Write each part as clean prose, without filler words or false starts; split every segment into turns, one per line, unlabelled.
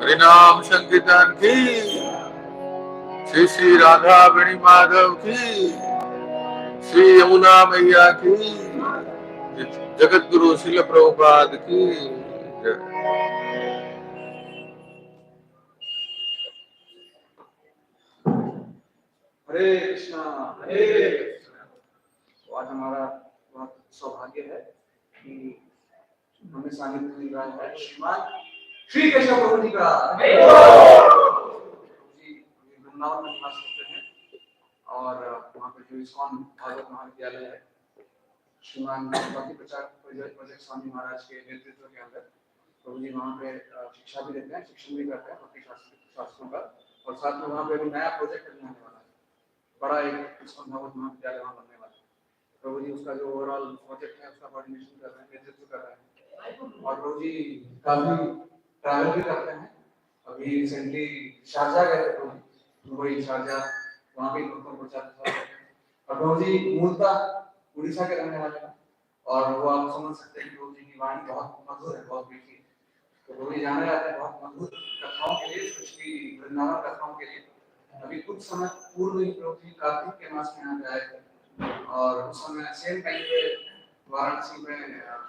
हरिनाम संकीर्तन की, श्री श्री राधा वेणी माधव की, श्री यमुना मैया की, जगत गुरु शिल प्रभुपाद की जय।
हरे कृष्णा हरे कृष्णा। तो आज हमारा बहुत सौभाग्य है कि हमें सानिध्य मिल रहा है श्रीमान श्री कृष्ण प्रभु जी का। जी वृंदावन में निवास करते हैं और वहाँ पे जो इस्कॉन भागवत महाविद्यालय है, श्रीमान भक्ति प्रचार प्रोजेक्ट स्वामी महाराज के नेतृत्व के अंदर प्रभु जी वहाँ पे शिक्षा भी देते हैं, शिक्षण भी करते हैं भक्ति शास्त्रों का, और साथ में वहाँ पे एक नया प्रोजेक्ट करने आने वाला है, बड़ा एक इस्कॉन भागवत महाविद्यालय वहाँ बनने वाला है। प्रभु जी उसका जो ओवरऑल प्रोजेक्ट है उसका कोऑर्डिनेशन कर रहे हैं, नेतृत्व कर रहे हैं, और प्रभु जी काफी ट्रैवल भी करते हैं। अभी रिसेंटली शारजा गए थे, दुबई शारजा, वहाँ भी भक्तों को प्रचार करते हैं। और प्रभु जी मूलतः उड़ीसा के रहने वाले हैं, और वो आप समझ सकते हैं कि प्रभु जी की वाणी बहुत मधुर है, बहुत मीठी। तो प्रभु जी जाने जाते हैं बहुत मधुर कथाओं के लिए, सृष्टि वृंदावन कथाओं के लिए। अभी कुछ समय पूर्व ही प्रभु जी कार्तिक के मास में यहाँ पे आए थे, और उस समय सेम टाइम पे वाराणसी में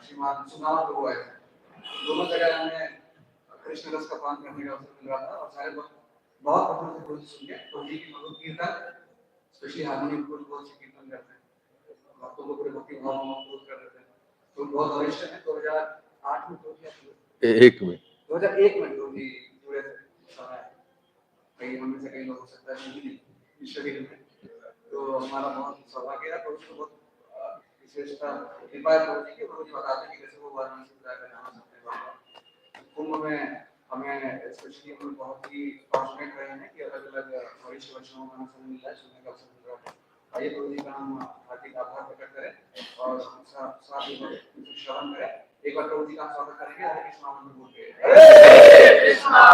श्रीमान सुदामा प्रभु आए थे। दोनों जगह हमें कृष्ण रस का पान करने का अवसर मिल रहा था, और सारे बहुत पसंद से प्रभु जी सुन के प्रभु जी की मधुर कीर्तन, स्पेशली हार्मोनियम को बहुत से कीर्तन करते हैं, भक्तों को पूरे भक्ति भाव में मौजूद कर देते हैं। तो बहुत वरिष्ठ है। 2008 में प्रभु जी,
एक में
2001 में प्रभु जी जुड़े थे, कई हमें से कई लोग हो सकता है नहीं इस शरीर में। तो हमारा बहुत सौभाग्य है, प्रभु जी को बहुत विशेषता कृपा है प्रभु जी की। प्रभु जी बताते हैं कि कैसे वो वाराणसी जाकर जाना चाहते हैं कुंभ में। हमें स्पेशली हम बहुत ही फॉर्चुनेट रहे हैं कि अलग अलग वरिष्ठ वैष्णवों का हमें मिल रहा है, सुनने का अवसर मिल रहा है। आइए प्रभु जी का हम हार्दिक आभार प्रकट करें और साथ ही श्रवण करें। एक बार प्रभु जी का स्वागत करेंगे, हरे कृष्णा मंत्र बोल के हरे कृष्णा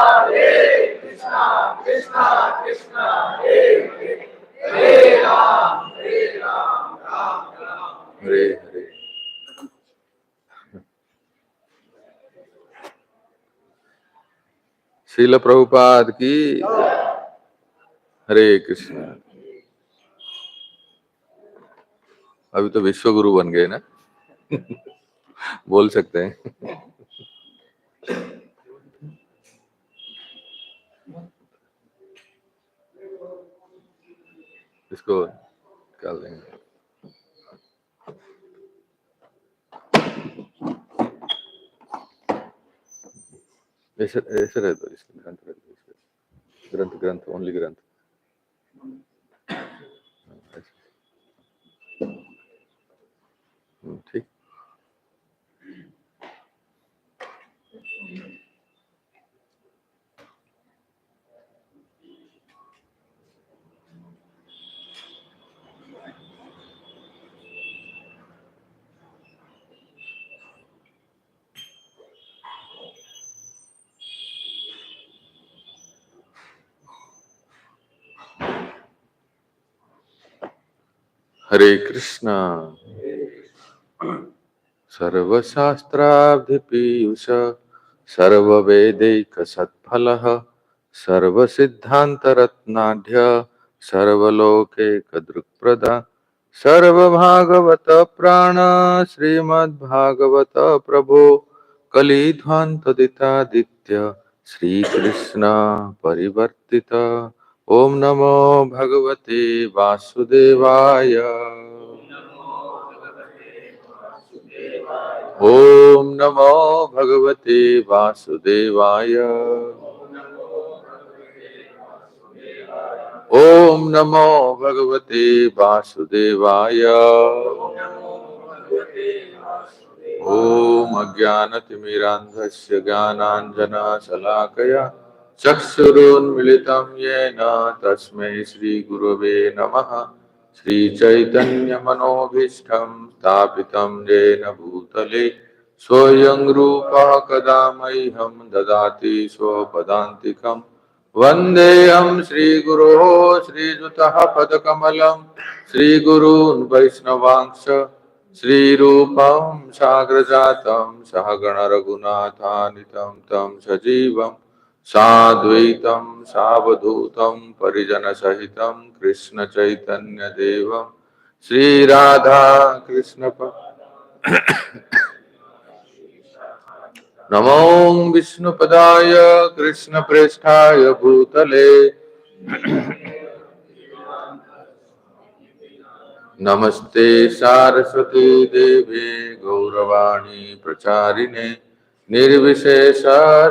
कृष्णा कृष्णा हरे राम राम राम
हरे हरे। शिल प्रभुपाद की, हरे कृष्ण। अभी तो विश्व गुरु बन गए ना बोल सकते हैं। इसको निकाल देंगे। ऐसे ऐसे रह दो, इसके ग्रंथ रह दो, इसके ग्रंथ ग्रंथ ओनली ग्रंथ। ठीक। हरे कृष्णा। सर्वशास्त्राभिपीयूष सर्ववेदैकसत्फलः सर्वसिद्धान्तरत्नाढ्य सर्वलोकैकदृक्प्रद सर्वभागवत प्राण श्रीमद्भागवत प्रभो कलिध्वंतदितादित्य श्रीकृष्ण परिवर्तित। ओम नमो भगवते वासुदेवाय। ओम नमो भगवते वासुदेवाय। ओम नमो भगवते वासुदेवाय। ओम अज्ञानतिमिरान्धस्य ज्ञानाञ्जनशलाकया चक्षुरुन्मिलितं येन तस्मै श्रीगुरवे नमः। श्रीचैतन्यमनोभीष्टं स्थापितं येन भूतले स्वयं रूपः कदा मह्यं ददाति स्वपदान्तिकम्। वन्देऽहं श्रीगुरोः श्रीयुतः पदकमलं श्रीगुरून् वैष्णवांश्च श्रीरूपं साग्रजातं सहगण रघुनाथान्वितं तं सजीवं साद्वैतं सावधूतं परिजनसहितं कृष्णचैतन्यदेवं श्री राधा कृष्ण नमो विष्णुपदाय कृष्ण प्रेष्ठाय भूतले नमस्ते सारस्वती देवे गौरवाणी प्रचारिणे निर्विशेष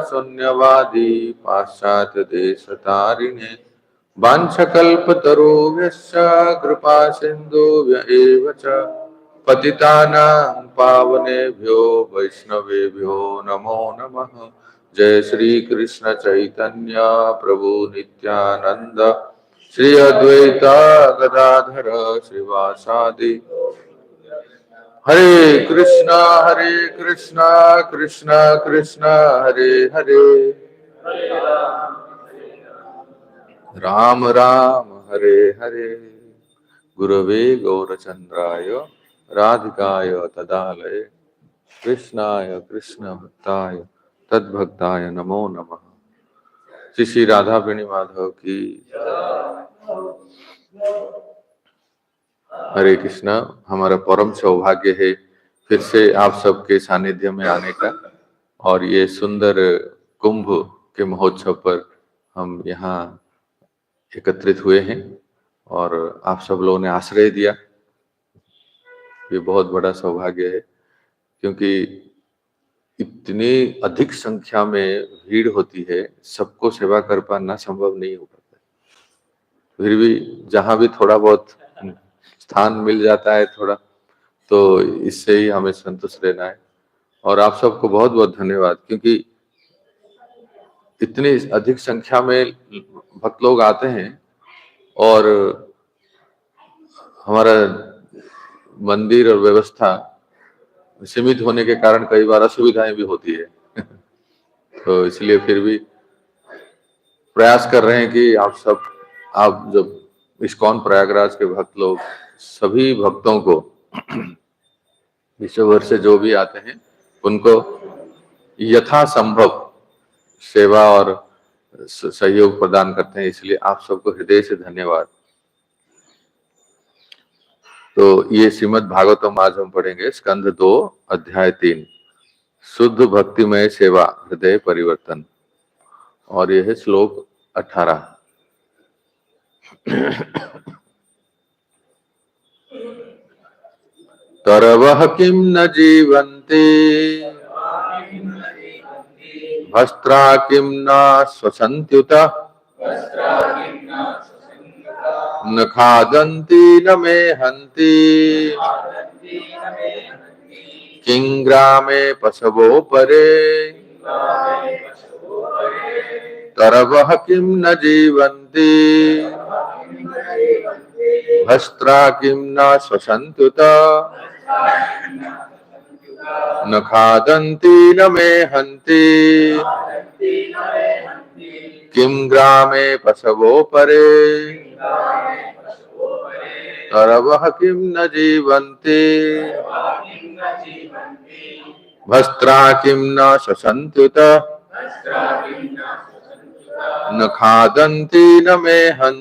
शून्यवादी पाश्चात्य देशतारिणे वाञ्छकल्पतरुभ्यश्च कृपा सिन्धुभ्य एव च पतितानां पावनेभ्यो वैष्णवेभ्यो नमो नमः। जय श्री कृष्ण चैतन्य प्रभु नित्यानंद श्री अद्वैता गदाधर श्रीवासादि हरे कृष्णा कृष्णा कृष्णा हरे हरे राम राम हरे हरे। गुरवे गौरचंद्राय राधिकाय तदालये कृष्णाय कृष्ण भक्ताय तद्भक्ताय नमो नमः। श्री श्री राधा वेणी माधव की हरे कृष्णा। हमारा परम सौभाग्य है फिर से आप सबके सानिध्य में आने का और ये सुंदर कुंभ के महोत्सव पर हम यहाँ एकत्रित हुए हैं और आप सब लोगों ने आश्रय दिया। ये बहुत बड़ा सौभाग्य है क्योंकि इतनी अधिक संख्या में भीड़ होती है, सबको सेवा कर पाना संभव नहीं हो पाता। फिर भी जहाँ भी थोड़ा बहुत स्थान मिल जाता है थोड़ा, तो इससे ही हमें संतुष्ट रहना है। और आप सबको बहुत बहुत धन्यवाद क्योंकि इतनी अधिक संख्या में भक्त लोग आते हैं और हमारा मंदिर और व्यवस्था सीमित होने के कारण कई बार असुविधाएं भी होती है तो इसलिए फिर भी प्रयास कर रहे हैं कि आप जब इस्कॉन प्रयागराज के भक्त लोग सभी भक्तों को विश्व भर से जो भी आते हैं उनको यथासंभव सेवा और सहयोग प्रदान करते हैं, इसलिए आप सबको हृदय से धन्यवाद। तो ये श्रीमद् भागवतम आज हम पढ़ेंगे, स्कंध 2 अध्याय 3 शुद्ध भक्तिमय सेवा हृदय परिवर्तन, और यह है श्लोक 18। तरवः किं न जीवन्ति वस्त्रा किं न श्वसन्त्युत न खादन्ति न मेहन्ति किं ग्रामे पशवो परे। तरवः किं न जीवन्ति वस्त्रा किं न श्वसन्त्युत न खादन्ति न मेहन्ति किं ग्रामे पशवो परे। तरवः किं न जीवन्ति वस्त्रा किं न श्वसन्त्युत न खादन्ति न मेहन्ति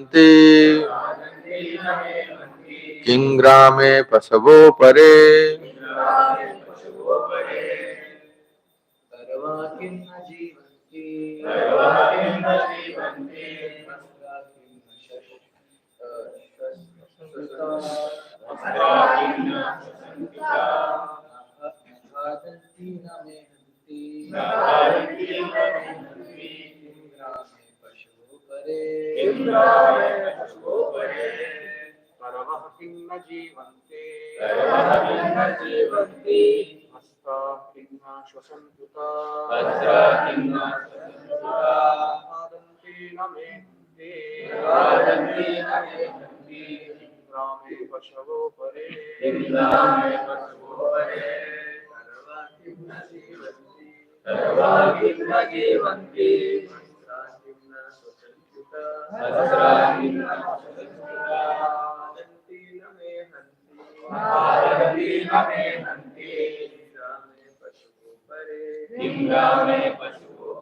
किं ग्रामे पशवो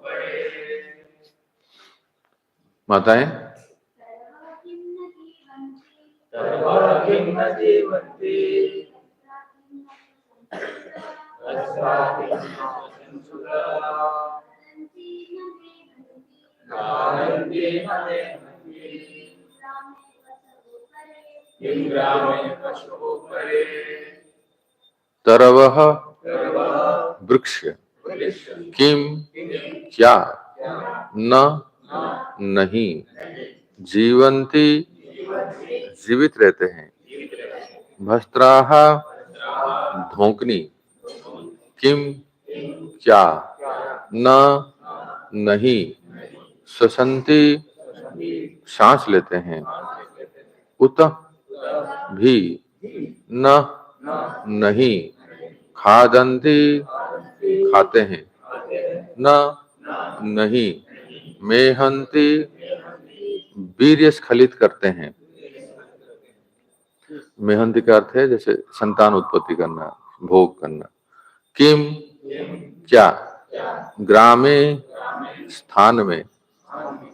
परे। माताएं, तरवः वृक्ष किम क्या न नहीं जीवंती जीवित रहते हैं भस्त्राः धोंकनी किम क्या न नहीं श्वसन्ति सांस लेते हैं उत भी न नहीं खादन्ति खाते हैं न नहीं मेहन्ति वीर्य स्खलित करते हैं। मेहनती का अर्थ है जैसे संतान उत्पत्ति करना भोग करना। किम क्या ग्रामे स्थान में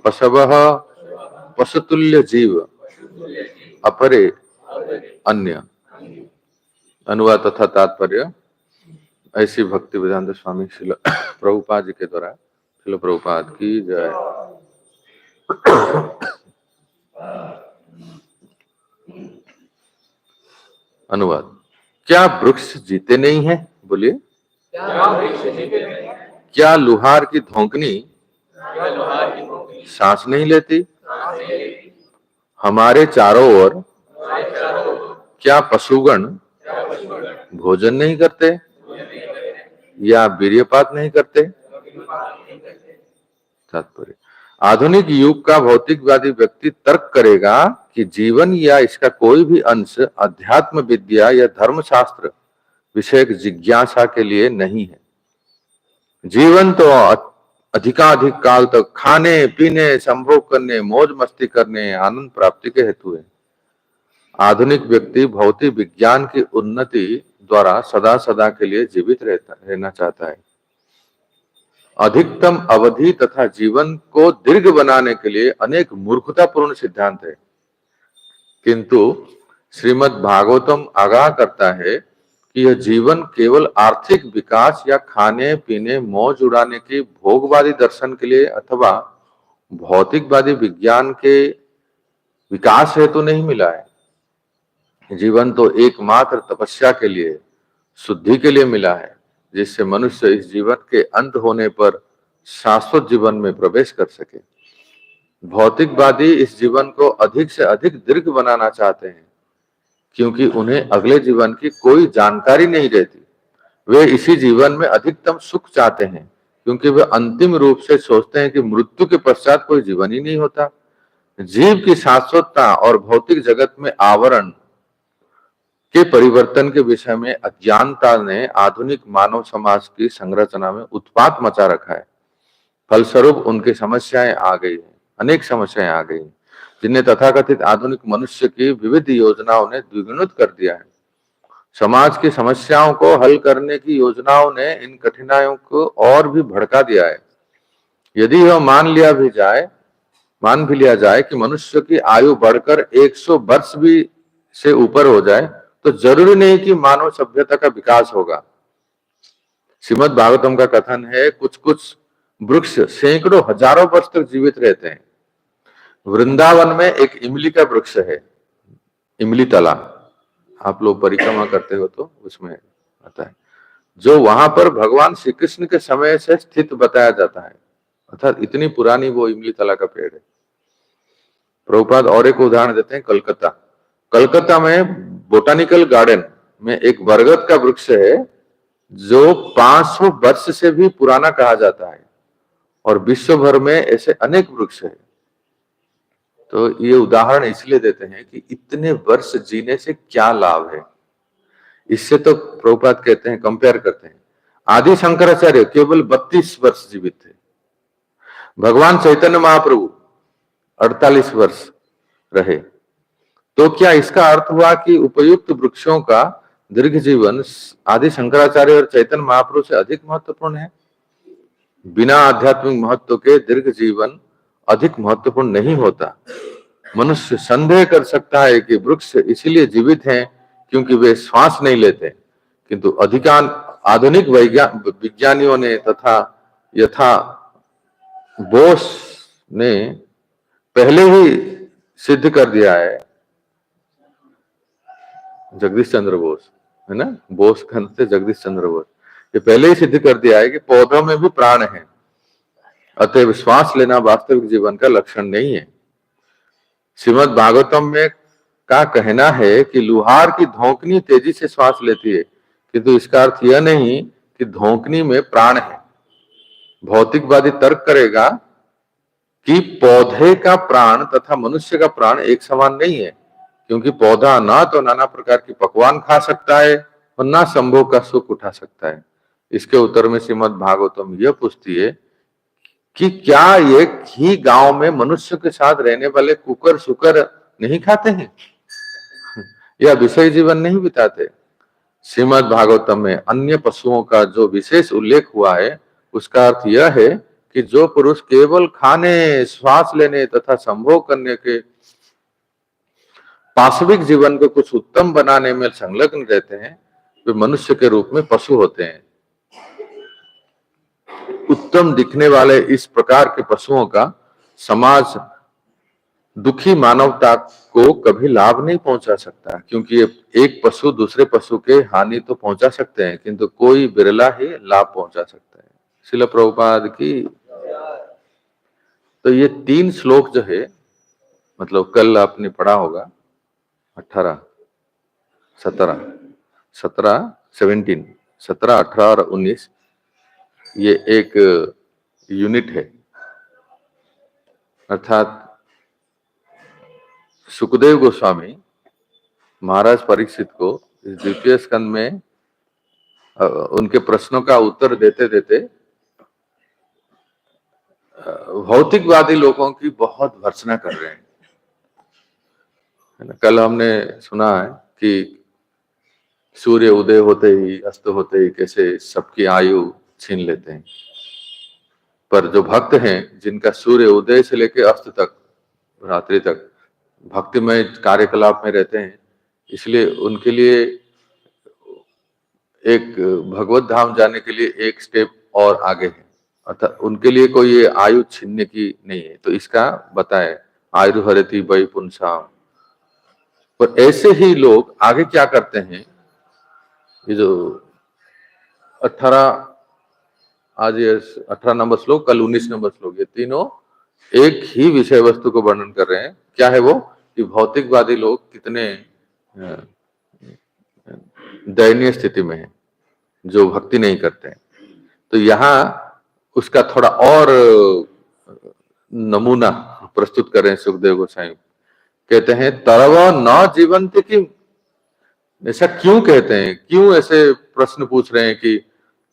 पशवः पशुतुल्य जीव अपरे अन्य। अनुवाद तथा तात्पर्य ऐसी भक्ति वेदांत स्वामी श्रील प्रभुपाद जी के द्वारा श्रील प्रभुपाद की जय। अनुवाद क्या वृक्ष जीते नहीं है? बोलिए क्या लुहार की धोंकनी सांस नहीं लेती? हमारे चारों ओर क्या पशुगण भोजन नहीं करते या वीर्यपात नहीं करते? तात्पर्य आधुनिक युग का भौतिकवादी व्यक्ति तर्क करेगा कि जीवन या इसका कोई भी अंश अध्यात्म विद्या या धर्मशास्त्र विषयक जिज्ञासा के लिए नहीं है। जीवन तो अधिकाधिक काल तक खाने पीने संभोग करने मौज मस्ती करने आनंद प्राप्ति के हेतु है। आधुनिक व्यक्ति भौतिक विज्ञान की उन्नति द्वारा सदा सदा के लिए जीवित रहना चाहता है। अधिकतम अवधि तथा जीवन को दीर्घ बनाने के लिए अनेक मूर्खतापूर्ण सिद्धांत है, किंतु श्रीमद् भागवतम आगाह करता है कि यह जीवन केवल आर्थिक विकास या खाने पीने मौज उड़ाने की भोगवादी दर्शन के लिए अथवा भौतिकवादी विज्ञान के विकास हेतु नहीं मिला है। जीवन तो एकमात्र तपस्या के लिए शुद्धि के लिए मिला है, जिससे मनुष्य इस जीवन के अंत होने पर शाश्वत जीवन में प्रवेश कर सके। भौतिकवादी इस जीवन को अधिक से अधिक दीर्घ बनाना चाहते हैं, क्योंकि उन्हें अगले जीवन की कोई जानकारी नहीं रहती। वे इसी जीवन में अधिकतम सुख चाहते हैं, क्योंकि वे अंतिम रूप से सोचते हैं कि मृत्यु के पश्चात कोई जीवन ही नहीं होता। जीव की शाश्वतता और भौतिक जगत में आवरण के परिवर्तन के विषय में अज्ञानता ने आधुनिक मानव समाज की संरचना में उत्पात मचा रखा है। फलस्वरूप उनकी समस्याएं आ गई हैं, अनेक समस्याएं आ गई हैं, जिन्हें तथाकथित आधुनिक मनुष्य की विविध योजनाओं ने द्विगुणित कर दिया है। समाज की समस्याओं को हल करने की योजनाओं ने इन कठिनाइयों को और भी भड़का दिया है। यदि यह मान भी लिया जाए कि मनुष्य की आयु बढ़कर 100 वर्ष भी से ऊपर हो जाए, तो जरूरी नहीं कि मानव सभ्यता का विकास होगा। श्रीमद् भागवतम का कथन है कुछ कुछ वृक्ष सैकड़ों हजारों वर्ष तक जीवित रहते हैं। वृंदावन में एक इमली का वृक्ष है, इमली तला, आप लोग परिक्रमा करते हो तो उसमें आता है, जो वहां पर भगवान श्री कृष्ण के समय से स्थित बताया जाता है। अर्थात इतनी पुरानी वो इमली तला का पेड़ है। प्रभुपाद और एक उदाहरण देते हैं, कलकत्ता में बोटानिकल गार्डन में एक बरगद का वृक्ष है जो 500 वर्ष से भी पुराना कहा जाता है, और विश्व भर में ऐसे अनेक वृक्ष हैं। तो ये उदाहरण इसलिए देते हैं कि इतने वर्ष जीने से क्या लाभ है। इससे तो प्रभुपाद कहते हैं, कंपेयर करते हैं, आदि शंकराचार्य केवल 32 वर्ष जीवित थे, भगवान चैतन्य महाप्रभु 48 वर्ष रहे। तो क्या इसका अर्थ हुआ कि उपयुक्त वृक्षों का दीर्घ जीवन आदि शंकराचार्य और चैतन्य महाप्रभु से अधिक महत्वपूर्ण है? बिना आध्यात्मिक महत्व के दीर्घ जीवन अधिक महत्वपूर्ण नहीं होता। मनुष्य संदेह कर सकता है कि वृक्ष इसलिए जीवित हैं क्योंकि वे श्वास नहीं लेते, किंतु अधिकांश आधुनिक विज्ञानियों ने तथा यथा बोस ने पहले ही सिद्ध कर दिया है, जगदीश चंद्र बोस है ना, बोस कहते जगदीश चंद्र बोस, ये पहले ही सिद्ध कर दिया है कि पौधों में भी प्राण है, अतएव श्वास लेना वास्तविक जीवन का लक्षण नहीं है। श्रीमद् भागवतम में का कहना है कि लुहार की धोंकनी तेजी से श्वास लेती है, किंतु इसका अर्थ यह नहीं कि धोंकनी में प्राण है। भौतिकवादी तर्क करेगा कि पौधे का प्राण तथा मनुष्य का प्राण एक समान नहीं है, क्योंकि पौधा ना तो नाना प्रकार की पकवान खा सकता है और ना संभोग का सुख उठा सकता है। इसके उत्तर में श्रीमद् भागवतम यह पूछती है कि क्या एक ही गांव में मनुष्य के साथ रहने वाले कुकर सुकर नहीं खाते हैं या विषय जीवन नहीं बिताते। श्रीमद् भागवतम में अन्य पशुओं का जो विशेष उल्लेख हुआ है उसका अर्थ यह है कि जो पुरुष केवल खाने, श्वास लेने तथा संभोग करने के पाशविक जीवन को कुछ उत्तम बनाने में संलग्न रहते हैं, वे मनुष्य के रूप में पशु होते हैं। उत्तम दिखने वाले इस प्रकार के पशुओं का समाज दुखी मानवता को कभी लाभ नहीं पहुंचा सकता, क्योंकि एक पशु दूसरे पशु के हानि तो पहुंचा सकते हैं किंतु कोई बिरला ही लाभ पहुंचा सकता है। श्रील प्रभुपाद की। तो ये 3 श्लोक जो है, मतलब कल आपने पढ़ा होगा 18, 17, 18 और 19, ये एक यूनिट है। अर्थात सुखदेव गोस्वामी महाराज परीक्षित को इस द्वितीय स्कंद में उनके प्रश्नों का उत्तर देते देते भौतिकवादी लोगों की बहुत भर्त्सना कर रहे हैं, है ना। कल हमने सुना है कि सूर्य उदय होते ही अस्त होते ही कैसे सबकी आयु छीन लेते हैं, पर जो भक्त हैं जिनका सूर्य उदय से लेकर अस्त तक, रात्रि तक भक्तिमय कार्यकलाप में रहते हैं, इसलिए उनके लिए एक भगवत धाम जाने के लिए एक स्टेप और आगे है, अर्थात उनके लिए कोई ये आयु छीनने की नहीं है। तो इसका बताए आयु हरति वै पुंसाम। पर ऐसे ही लोग आगे क्या करते हैं, ये जो 18 आज ये 18 नंबर श्लोक, कल 19 नंबर श्लोक, ये तीनों एक ही विषय वस्तु को वर्णन कर रहे हैं। क्या है वो कि भौतिकवादी लोग कितने दयनीय स्थिति में हैं, जो भक्ति नहीं करते हैं। तो यहाँ उसका थोड़ा और नमूना प्रस्तुत कर रहे हैं सुखदेव गोस्वामी। कहते हैं तरव न जीवंत की, ऐसा क्यों कहते हैं, क्यों ऐसे प्रश्न पूछ रहे हैं कि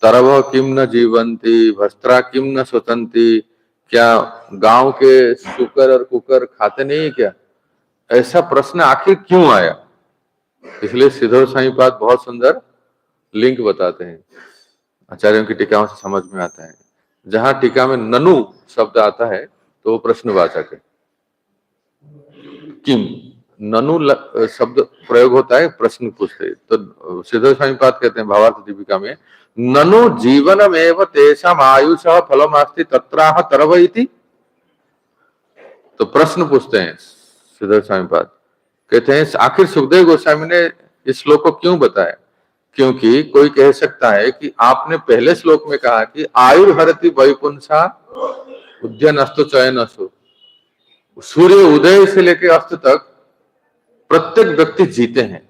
तरव किम न जीवंती भस्त्रा किम न स्वतंती, क्या गांव के शुकर और कुकर खाते नहीं क्या, ऐसा प्रश्न आखिर क्यों आया। इसलिए सिद्धो साईपाद बहुत सुंदर लिंक बताते हैं, आचार्यों की टीकाओं से समझ में आता है। जहां टीका में ननु शब्द आता है तो वो प्रश्नवाचक है, किम ननु शब्द प्रयोग होता है प्रश्न पूछते। तो सिद्धो साईपाद कहते हैं भावार्थ दीपिका में, ननु जीवनमेव तेषाम आयुषः फलमास्ति तत्राह तरव इति। तो प्रश्न पूछते हैं सिद्धो साईपाद, कहते हैं आखिर सुखदेव गोस्वामी ने इस श्लोक को क्यों बताया, क्योंकि कोई कह सकता है कि आपने पहले श्लोक में कहा कि आयु हरति वैपुंसा उद्यन अस्तु चयन असु, सूर्य उदय से लेकर अस्त तक प्रत्येक व्यक्ति जीते हैं,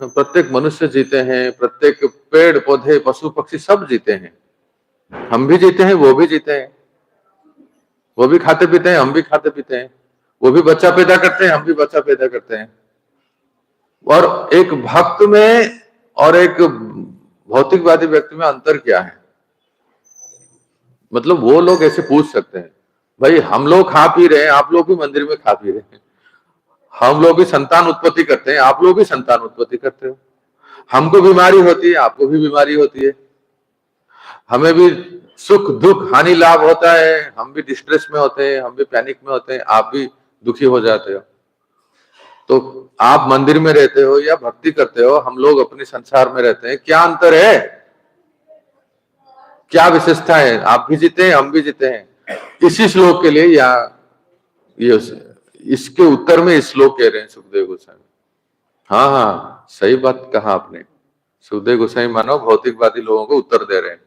प्रत्येक मनुष्य जीते हैं, प्रत्येक पेड़ पौधे पशु पक्षी सब जीते हैं, हम भी जीते हैं, वो भी जीते हैं, वो भी खाते पीते हैं, हम भी खाते पीते हैं, वो भी बच्चा पैदा करते हैं, हम भी बच्चा पैदा करते हैं। और एक भक्त में और एक भौतिकवादी व्यक्ति में अंतर क्या है, मतलब वो लोग ऐसे पूछ सकते हैं, भाई हम लोग खा पी रहे हैं, आप लोग भी मंदिर में खा पी रहे हैं, हम लोग भी संतान उत्पत्ति करते हैं, आप लोग भी संतान उत्पत्ति करते हो, हमको बीमारी होती है, आपको भी बीमारी होती है, हमें भी सुख दुख हानि लाभ होता है, हम भी डिस्ट्रेस में होते हैं, हम भी पैनिक में होते हैं, आप भी दुखी हो जाते हो। तो आप मंदिर में रहते हो या भक्ति करते हो, हम लोग अपने संसार में रहते हैं, क्या अंतर है, क्या विशेषता है? आप भी जीते हैं, हम भी जीते हैं। इसी श्लोक के लिए या ये इसके उत्तर में इस श्लोक कह रहे हैं सुखदेव गोस्वामी। हाँ हाँ, सही बात कहा आपने। सुखदेव गोस्वामी मानो भौतिकवादी लोगों को उत्तर दे रहे हैं।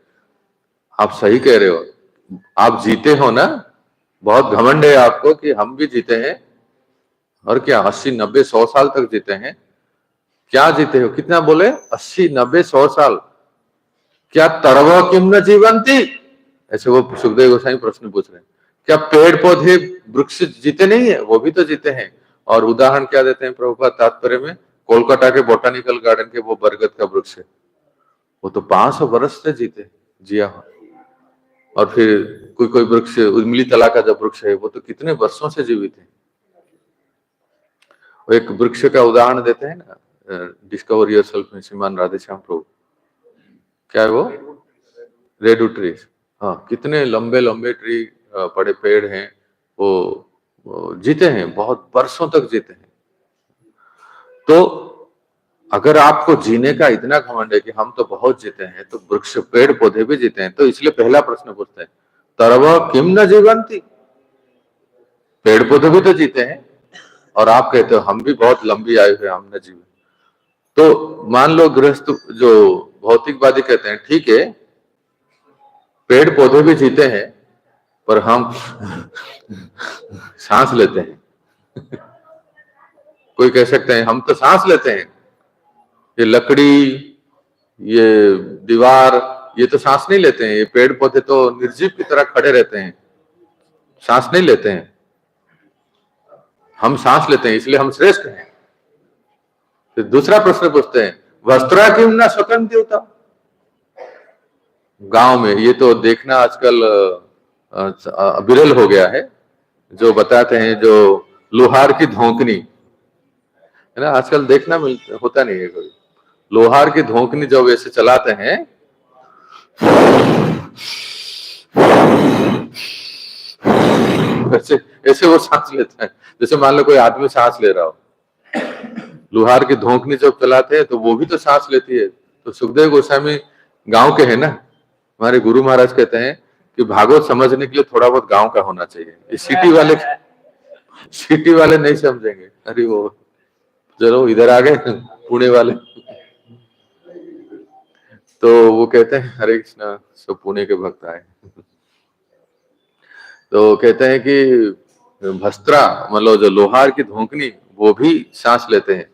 आप सही कह रहे हो, आप जीते हो ना, बहुत घमंड है आपको कि हम भी जीते हैं। और क्या 80 90 100 साल तक जीते हैं? क्या जीते हो? कितना बोले? 80 90 100 साल। क्या तरव किम न जीवंती? ऐसे वो सुखदेव गोस्वामी प्रश्न पूछ रहे हैं। क्या पेड़ पौधे वृक्ष जीते नहीं है? वो भी तो जीते हैं। और उदाहरण क्या देते हैं प्रभुपाद तात्पर्य में? कोलकाता के बोटानिकल गार्डन के वो बरगद का वृक्ष है, वो तो 500 वर्ष से जीते जिया हो। और फिर कोई कोई वृक्ष, उर्मिली तला का जो वृक्ष है, वो तो कितने वर्षों से जीवित है। वो एक वृक्ष का उदाहरण देते हैं ना, डिस्कवर योरसेल्फ में श्रीमान राधेश्याम प्रभु, क्या है वो? Redwood trees. हाँ, कितने लंबे लंबे ट्री, बड़े पेड़ हैं, वो जीते हैं, बहुत वर्षों तक जीते हैं। तो अगर आपको जीने का इतना घमंड है कि हम तो बहुत जीते हैं, तो वृक्ष पेड़ पौधे भी जीते हैं। तो इसलिए पहला प्रश्न पूछते हैं, तरव किम न जीवंती? पेड़ पौधे भी तो जीते हैं, और आप कहते हो हम भी बहुत लंबी आयु है, हम न जीवे। तो मान लो गृहस्थ जो भौतिकवादी कहते हैं, ठीक है पेड़ पौधे भी जीते हैं, पर हम सांस लेते हैं। कोई कह सकते हैं हम तो सांस लेते हैं, ये लकड़ी, ये दीवार, ये तो सांस नहीं लेते हैं। ये पेड़ पौधे तो निर्जीव की तरह खड़े रहते हैं, सांस नहीं लेते हैं। हम सांस लेते हैं, इसलिए हम श्रेष्ठ हैं। फिर दूसरा प्रश्न पूछते हैं, वस्त्रा किम न स्वतंत्र होता? गांव में ये तो देखना आजकल विरल हो गया है, जो बताते हैं, जो लोहार की धोकनी है ना, आजकल देखना होता नहीं है कोई। लोहार की धोकनी जब ऐसे चलाते हैं, ऐसे ऐसे वो सांस लेता है, जैसे मान लो कोई आदमी सांस ले रहा हो। लोहार की धोकनी जब चलाते हैं तो वो भी तो सांस लेती है। तो सुखदेव गोस्वामी गांव के हैं ना, हमारे गुरु महाराज कहते हैं कि भागवत समझने के लिए थोड़ा बहुत गांव का होना चाहिए। ये सिटी वाले नहीं समझेंगे। अरे वो चलो इधर आ गए पुणे वाले, तो वो कहते हैं हरे कृष्णा, सब पुणे के भक्त आए। तो कहते हैं कि भस्त्रा मतलब जो लोहार की धोकनी, वो भी सांस लेते हैं।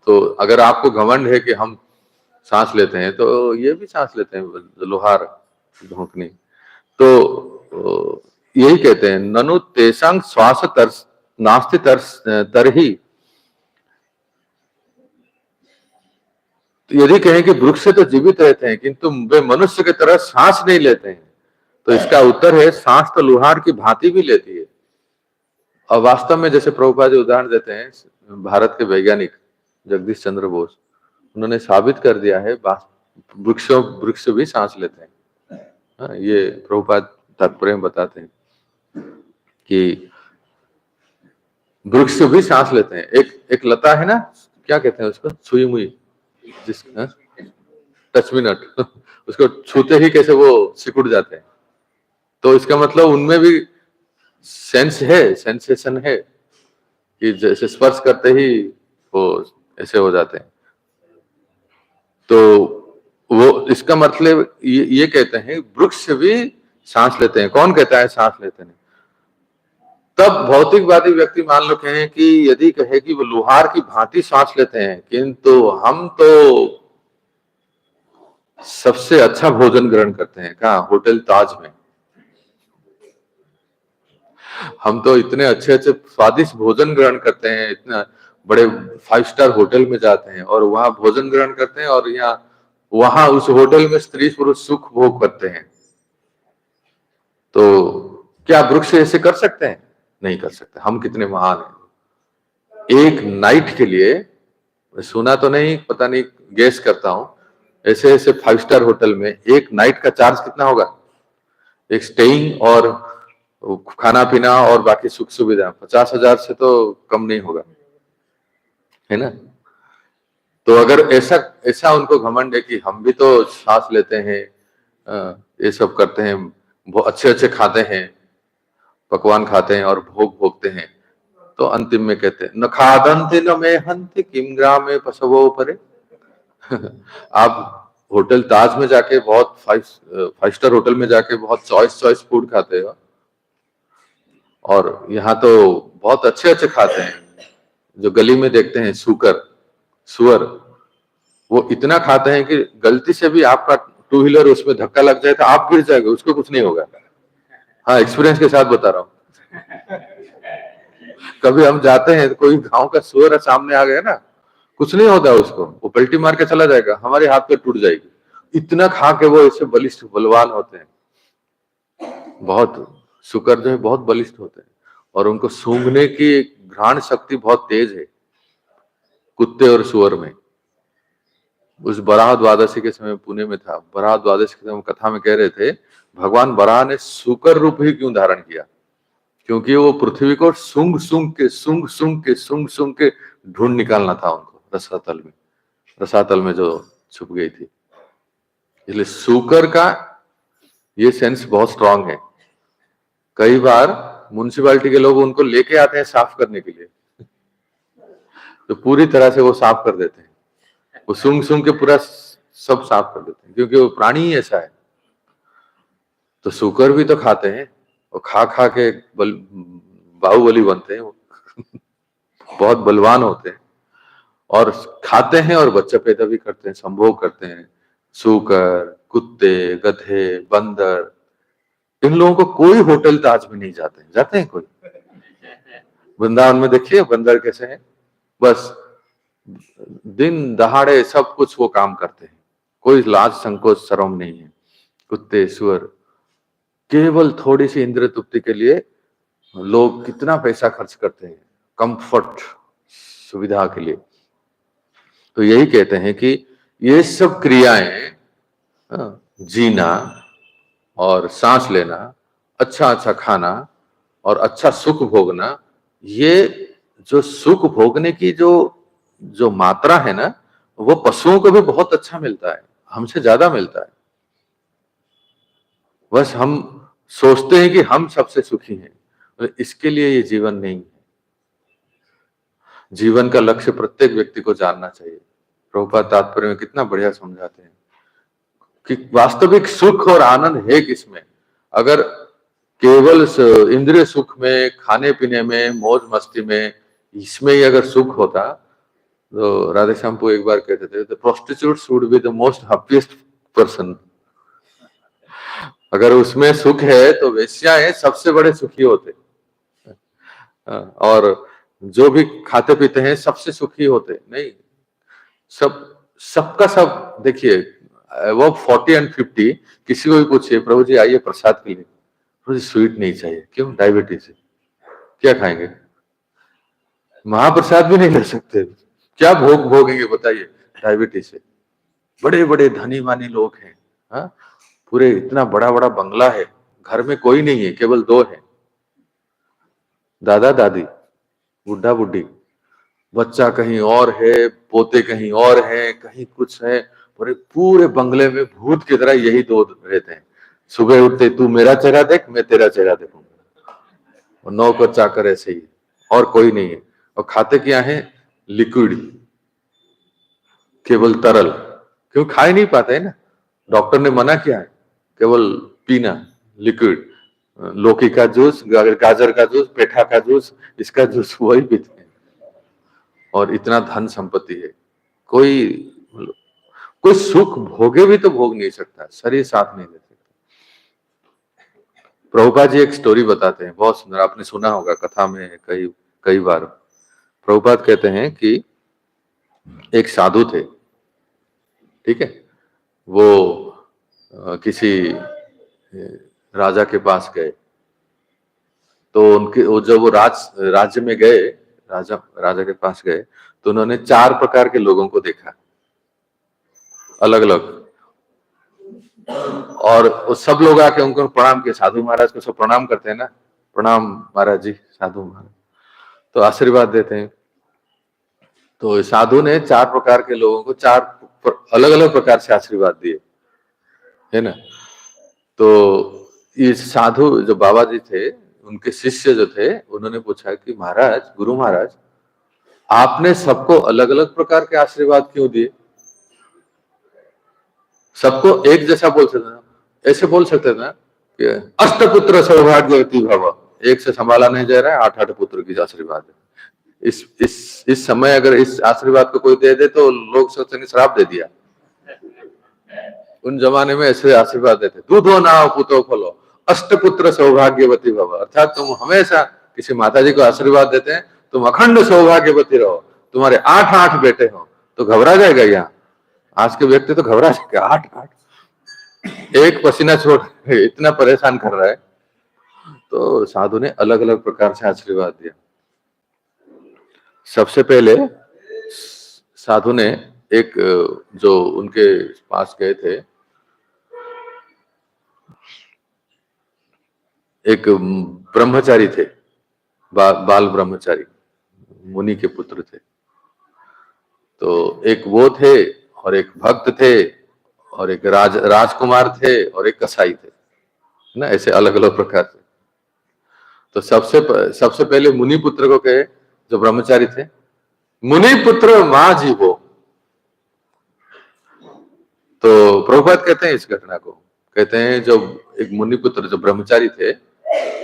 तो अगर आपको घमंड है कि हम सांस लेते हैं, तो ये भी सांस लेते हैं, लोहार धोकनी। तो यही कहते हैं, ननु तेषां श्वास नास्ति तरहि। तो यदि कहें कि वृक्ष तो जीवित रहते हैं, किंतु वे मनुष्य की तरह सांस नहीं लेते हैं, तो इसका उत्तर है सांस तो लोहार की भांति भी लेती है। और वास्तव में जैसे प्रभुपाद जी उदाहरण देते हैं, भारत के वैज्ञानिक जगदीश चंद्र बोस, उन्होंने साबित कर दिया है वृक्ष भी सांस लेते हैं। ये प्रभुपाद तात्पर्य में बताते हैं कि वृक्ष भी सांस लेते हैं। एक लता है ना, क्या कहते हैं उसको, छुई मुई, जिस टच मी नॉट, उसको छूते ही कैसे वो सिकुड़ जाते हैं। तो इसका मतलब उनमें भी सेंस है, सेंसेशन है, कि जैसे स्पर्श करते ही वो ऐसे हो जाते हैं। तो वो इसका मतलब ये कहते हैं वृक्ष भी सांस लेते हैं। कौन कहता है सांस लेते हैं? तब भौतिकवादी व्यक्ति मान लो कहें कि यदि कहे कि वो लोहार की भांति सांस लेते हैं, किंतु हम तो सबसे अच्छा भोजन ग्रहण करते हैं। कहाँ? होटल ताज में। हम तो इतने अच्छे अच्छे स्वादिष्ट भोजन ग्रहण करते हैं, इतना बड़े 5 स्टार होटल में जाते हैं और वहां भोजन ग्रहण करते हैं, और यहाँ वहां उस होटल में स्त्री पुरुष सुख भोग करते हैं। तो क्या वृक्ष ऐसे कर सकते हैं? नहीं कर सकते। हम कितने महान हैं। एक नाइट के लिए, सुना तो नहीं, पता नहीं, गेस करता हूं, ऐसे ऐसे 5 स्टार होटल में एक नाइट का चार्ज कितना होगा? एक स्टेइंग और खाना पीना और बाकी सुख सुविधा 50,000 से तो कम नहीं होगा, है ना। तो अगर ऐसा ऐसा उनको घमंड है कि हम भी तो सांस लेते हैं, ये सब करते हैं, बहुत अच्छे अच्छे खाते हैं, पकवान खाते हैं और भोग भोगते हैं, तो अंतिम में कहते हैं न खादंते न में हंते किम ग्रामे पशवो परे। आप होटल ताज में जाके बहुत फाइव स्टार होटल में जाके बहुत चॉइस फूड खाते हो, और यहाँ तो बहुत अच्छे अच्छे खाते हैं। जो गली में देखते हैं सुअर, वो इतना खाते हैं कि गलती से भी आपका टू व्हीलर उसमें धक्का लग जाए तो आप गिर जाएंगे, उसको कुछ नहीं होगा। हाँ, एक्सपीरियंस के साथ बता रहा हूँ। कभी हम जाते हैं तो कोई गांव का सुअर सामने आ गया ना, कुछ नहीं होता उसको, वो पलटी मार के चला जाएगा, हमारे हाथ पे टूट जाएगी। इतना खा के वो ऐसे बलिष्ठ बलवान होते हैं, बहुत शुकर जो है बहुत बलिष्ठ होते हैं, और उनको सूंघने की घ्राण शक्ति बहुत तेज है कुत्ते और सुअर में। उस बराह द्वादशी के समय पुणे में था, बराह द्वादशी के समय कथा में कह रहे थे भगवान बराह ने शुकर रूप ही क्यों धारण किया, क्योंकि वो पृथ्वी को सूंघ सूंघ के ढूंढ निकालना था उनको रसातल में जो छुप गई थी। इसलिए शुकर का ये सेंस बहुत स्ट्रांग है। कई बार म्युनिसिपैलिटी के लोग उनको लेके आते हैं साफ करने के लिए, तो पूरी तरह से वो साफ कर देते हैं, वो सूंघ के पूरा सब साफ कर देते हैं, क्योंकि वो प्राणी ही ऐसा है। तो शुकर भी तो खाते हैं, वो खा खा के बाहुबली बनते हैं, वो बहुत बलवान होते हैं, और खाते हैं और बच्चा पैदा भी करते हैं, संभोग करते हैं। शुकर, कुत्ते, गधे, बंदर, इन लोगों को कोई होटल ताज में नहीं जाते हैं कोई। वृंदावन में देखिए बंदर कैसे हैं, बस दिन दहाड़े सब कुछ वो काम करते हैं, कोई लाज संकोच शर्म नहीं है। कुत्ते सुअर केवल थोड़ी सी इंद्रिय तृप्ति के लिए लोग कितना पैसा खर्च करते हैं कंफर्ट सुविधा के लिए। तो यही कहते हैं कि ये सब क्रियाएं, जीना और सांस लेना, अच्छा अच्छा खाना और अच्छा सुख भोगना, ये जो सुख भोगने की जो मात्रा है ना, वो पशुओं को भी बहुत अच्छा मिलता है, हमसे ज्यादा मिलता है। बस हम सोचते हैं कि हम सबसे सुखी हैं, तो इसके लिए ये जीवन नहीं है। जीवन का लक्ष्य प्रत्येक व्यक्ति को जानना चाहिए। प्रभुपाद तात्पर्य में कितना बढ़िया समझाते हैं कि वास्तविक सुख और आनंद है किसमें। अगर केवल इंद्रिय सुख में, खाने पीने में, मौज मस्ती में, इसमें ही अगर सुख होता तो राधे श्याम एक बार कहते थे the prostitutes would be the most happiest person. अगर उसमें सुख है तो वेश्याएं सबसे बड़े सुखी होते, और जो भी खाते पीते हैं सबसे सुखी होते नहीं। सबका सब देखिए, वो 40 एंड 50 किसी को भी पूछिए प्रभु जी आइए प्रसाद के लिए, प्रभु जी स्वीट नहीं चाहिए, क्यों? डायबिटीज है, क्या खाएंगे? महाप्रसाद भी नहीं ले सकते, क्या भोग भोगेंगे बताइए, डायबिटीज है। बड़े बड़े धनी मानी लोग हैं, हाँ, पूरे इतना बड़ा बड़ा बंगला है, घर में कोई नहीं है, केवल 2 हैं, दादा दादी, बुढ़ा बुढ़ी, बच्चा कहीं और है, पोते कहीं और है, कहीं कुछ है, पूरे बंगले में भूत की तरह यही 2 रहते हैं। सुबह उठते तू मेरा चेहरा देख, मैं तेरा चेहरा देखूंगा, और नौकर चाकर ऐसे ही, और कोई नहीं है। और खाते क्या है? लिक्विड, केवल तरल, क्यों? खा ही नहीं पाते है ना, डॉक्टर ने मना किया है, केवल पीना लिक्विड, लौकी का जूस, गाजर का जूस, पेठा का जूस, इसका जूस, वही पीते हैं। और इतना धन संपत्ति है, कोई सुख भोगे भी तो भोग नहीं सकता, शरीर साथ नहीं दे सकता। प्रभुपाद जी एक स्टोरी बताते हैं, बहुत सुंदर, आपने सुना होगा कथा में कई बार। प्रभुपाद कहते हैं कि एक साधु थे, ठीक है, वो किसी राजा के पास गए, तो उनके जब वो राज्य में गए, राजा के पास गए, तो उन्होंने 4 प्रकार के लोगों को देखा, अलग अलग, और सब लोग आके उनको प्रणाम किए। साधु महाराज को सब प्रणाम करते हैं ना, प्रणाम महाराज जी, साधु महाराज। तो आशीर्वाद देते हैं। तो साधु ने 4 प्रकार के लोगों को 4 अलग अलग प्रकार से आशीर्वाद दिए, है ना। तो ये साधु जो बाबा जी थे, उनके शिष्य जो थे, उन्होंने पूछा कि महाराज, गुरु महाराज, आपने सबको अलग अलग प्रकार के आशीर्वाद क्यों दिए? सबको एक जैसा बोल सकते ना, ऐसे बोल सकते ना कि अष्टपुत्र सौभाग्यवती भव, एक से संभाला नहीं जा रहा है, 8 पुत्र की आशीर्वाद है। इस समय अगर इस आशीर्वाद को कोई दे दे तो लोग सोचेंगे श्राप दे दिया। उन जमाने में ऐसे आशीर्वाद देते, दूधो नाव पुतो फलो अष्टपुत्र सौभाग्यवती भव, अर्थात तुम हमेशा किसी माता जी को आशीर्वाद देते हैं, तुम अखंड सौभाग्यवती रहो, तुम्हारे 8 बेटे हो। तो घबरा जाएगा यहाँ, आज के व्यक्ति तो घबरा जाएगा, 8 एक पसीना छोड़ इतना परेशान कर रहा है। तो साधु ने अलग अलग प्रकार से आशीर्वाद दिया। सबसे पहले साधु ने एक, जो उनके पास गए थे, एक ब्रह्मचारी थे, बाल ब्रह्मचारी, मुनि के पुत्र थे। तो एक वो थे और एक भक्त थे और एक राजकुमार थे और एक कसाई थे, ना, ऐसे अलग अलग प्रकार से। तो सबसे पहले मुनि पुत्र को कहे, जो ब्रह्मचारी थे, मुनि पुत्र मां जीवो। तो प्रभुपाद कहते हैं इस घटना को, कहते हैं जो एक मुनि पुत्र जो ब्रह्मचारी थे,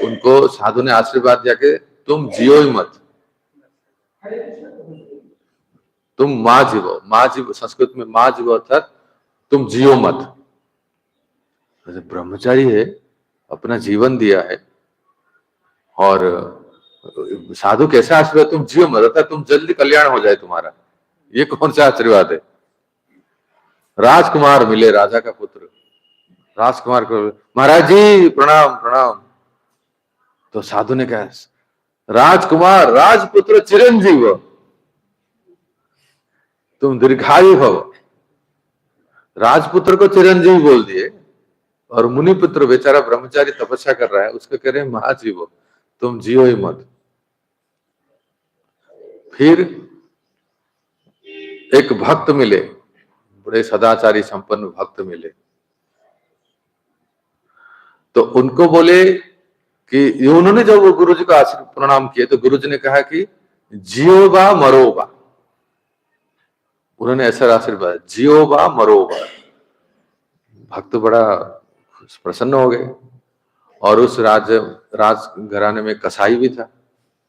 उनको साधु ने आशीर्वाद दिया कि तुम जियो ही मत, तुम मां जीवो। मां जीवो संस्कृत में मां जीवो अर्थात तुम जियो मत। ब्रह्मचारी है, अपना जीवन दिया है, और साधु कैसा आशीर्वाद, तुम जियो मत अर्थात तुम जल्दी कल्याण हो जाए तुम्हारा। ये कौन सा आशीर्वाद है? राजकुमार मिले, राजा का पुत्र, राजकुमार को महाराज जी प्रणाम प्रणाम। तो साधु ने कहा, राजकुमार राजपुत्र चिरंजीव, तुम दीर्घायु भव। राजपुत्र को चिरंजीव बोल दिए, और मुनिपुत्र बेचारा ब्रह्मचारी तपस्या कर रहा है, उसको कह रहे हैं महाजीवो, तुम जियो ही मत। फिर एक भक्त मिले, बड़े सदाचारी संपन्न भक्त मिले, तो उनको बोले कि उन्होंने जब वो गुरु जी को प्रणाम किए, तो गुरु जी ने कहा कि जियो बा मरो बा। उन्होंने ऐसा आशीर्वाद, जियो बा मरो बा। भक्त बड़ा प्रसन्न हो गए। और उस राज घराने में कसाई भी था।